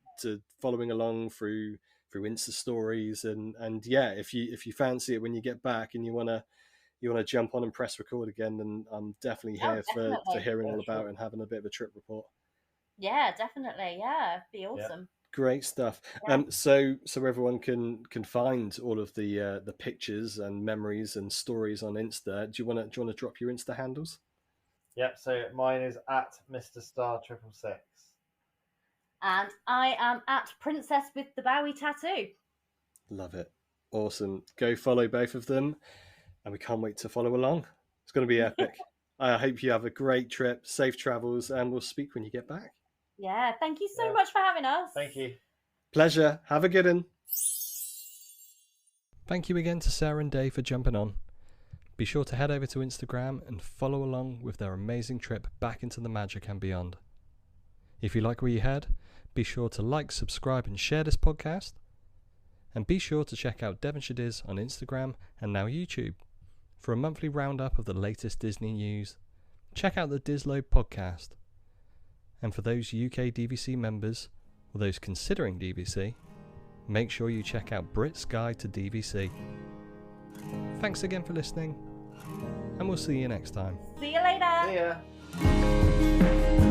following along through Insta stories and yeah, if you fancy it when you get back and you want to jump on and press record again, then I'm definitely here for hearing all about it and having a bit of a trip report. Yeah, definitely. Yeah, it'd be awesome. Great stuff. Yeah. So everyone can find all of the pictures and memories and stories on Insta. Do you want to drop your Insta handles? Yep. So mine is at Mr. Star 666. And I am at Princess with the Bowie Tattoo. Love it. Awesome. Go follow both of them, and we can't wait to follow along. It's going to be epic. I hope you have a great trip, safe travels, and we'll speak when you get back. Yeah, thank you so much for having us. Thank you. Pleasure. Have a good one. Thank you again to Sarah and Dave for jumping on. Be sure to head over to Instagram and follow along with their amazing trip back into the magic and beyond. If you like what you heard, be sure to like, subscribe and share this podcast. And be sure to check out Devonshire Diz on Instagram and now YouTube for a monthly roundup of the latest Disney news. Check out the DisLoad podcast. And for those UK DVC members, or those considering DVC, make sure you check out Brits Guide to DVC. Thanks again for listening, and we'll see you next time. See you later. See ya.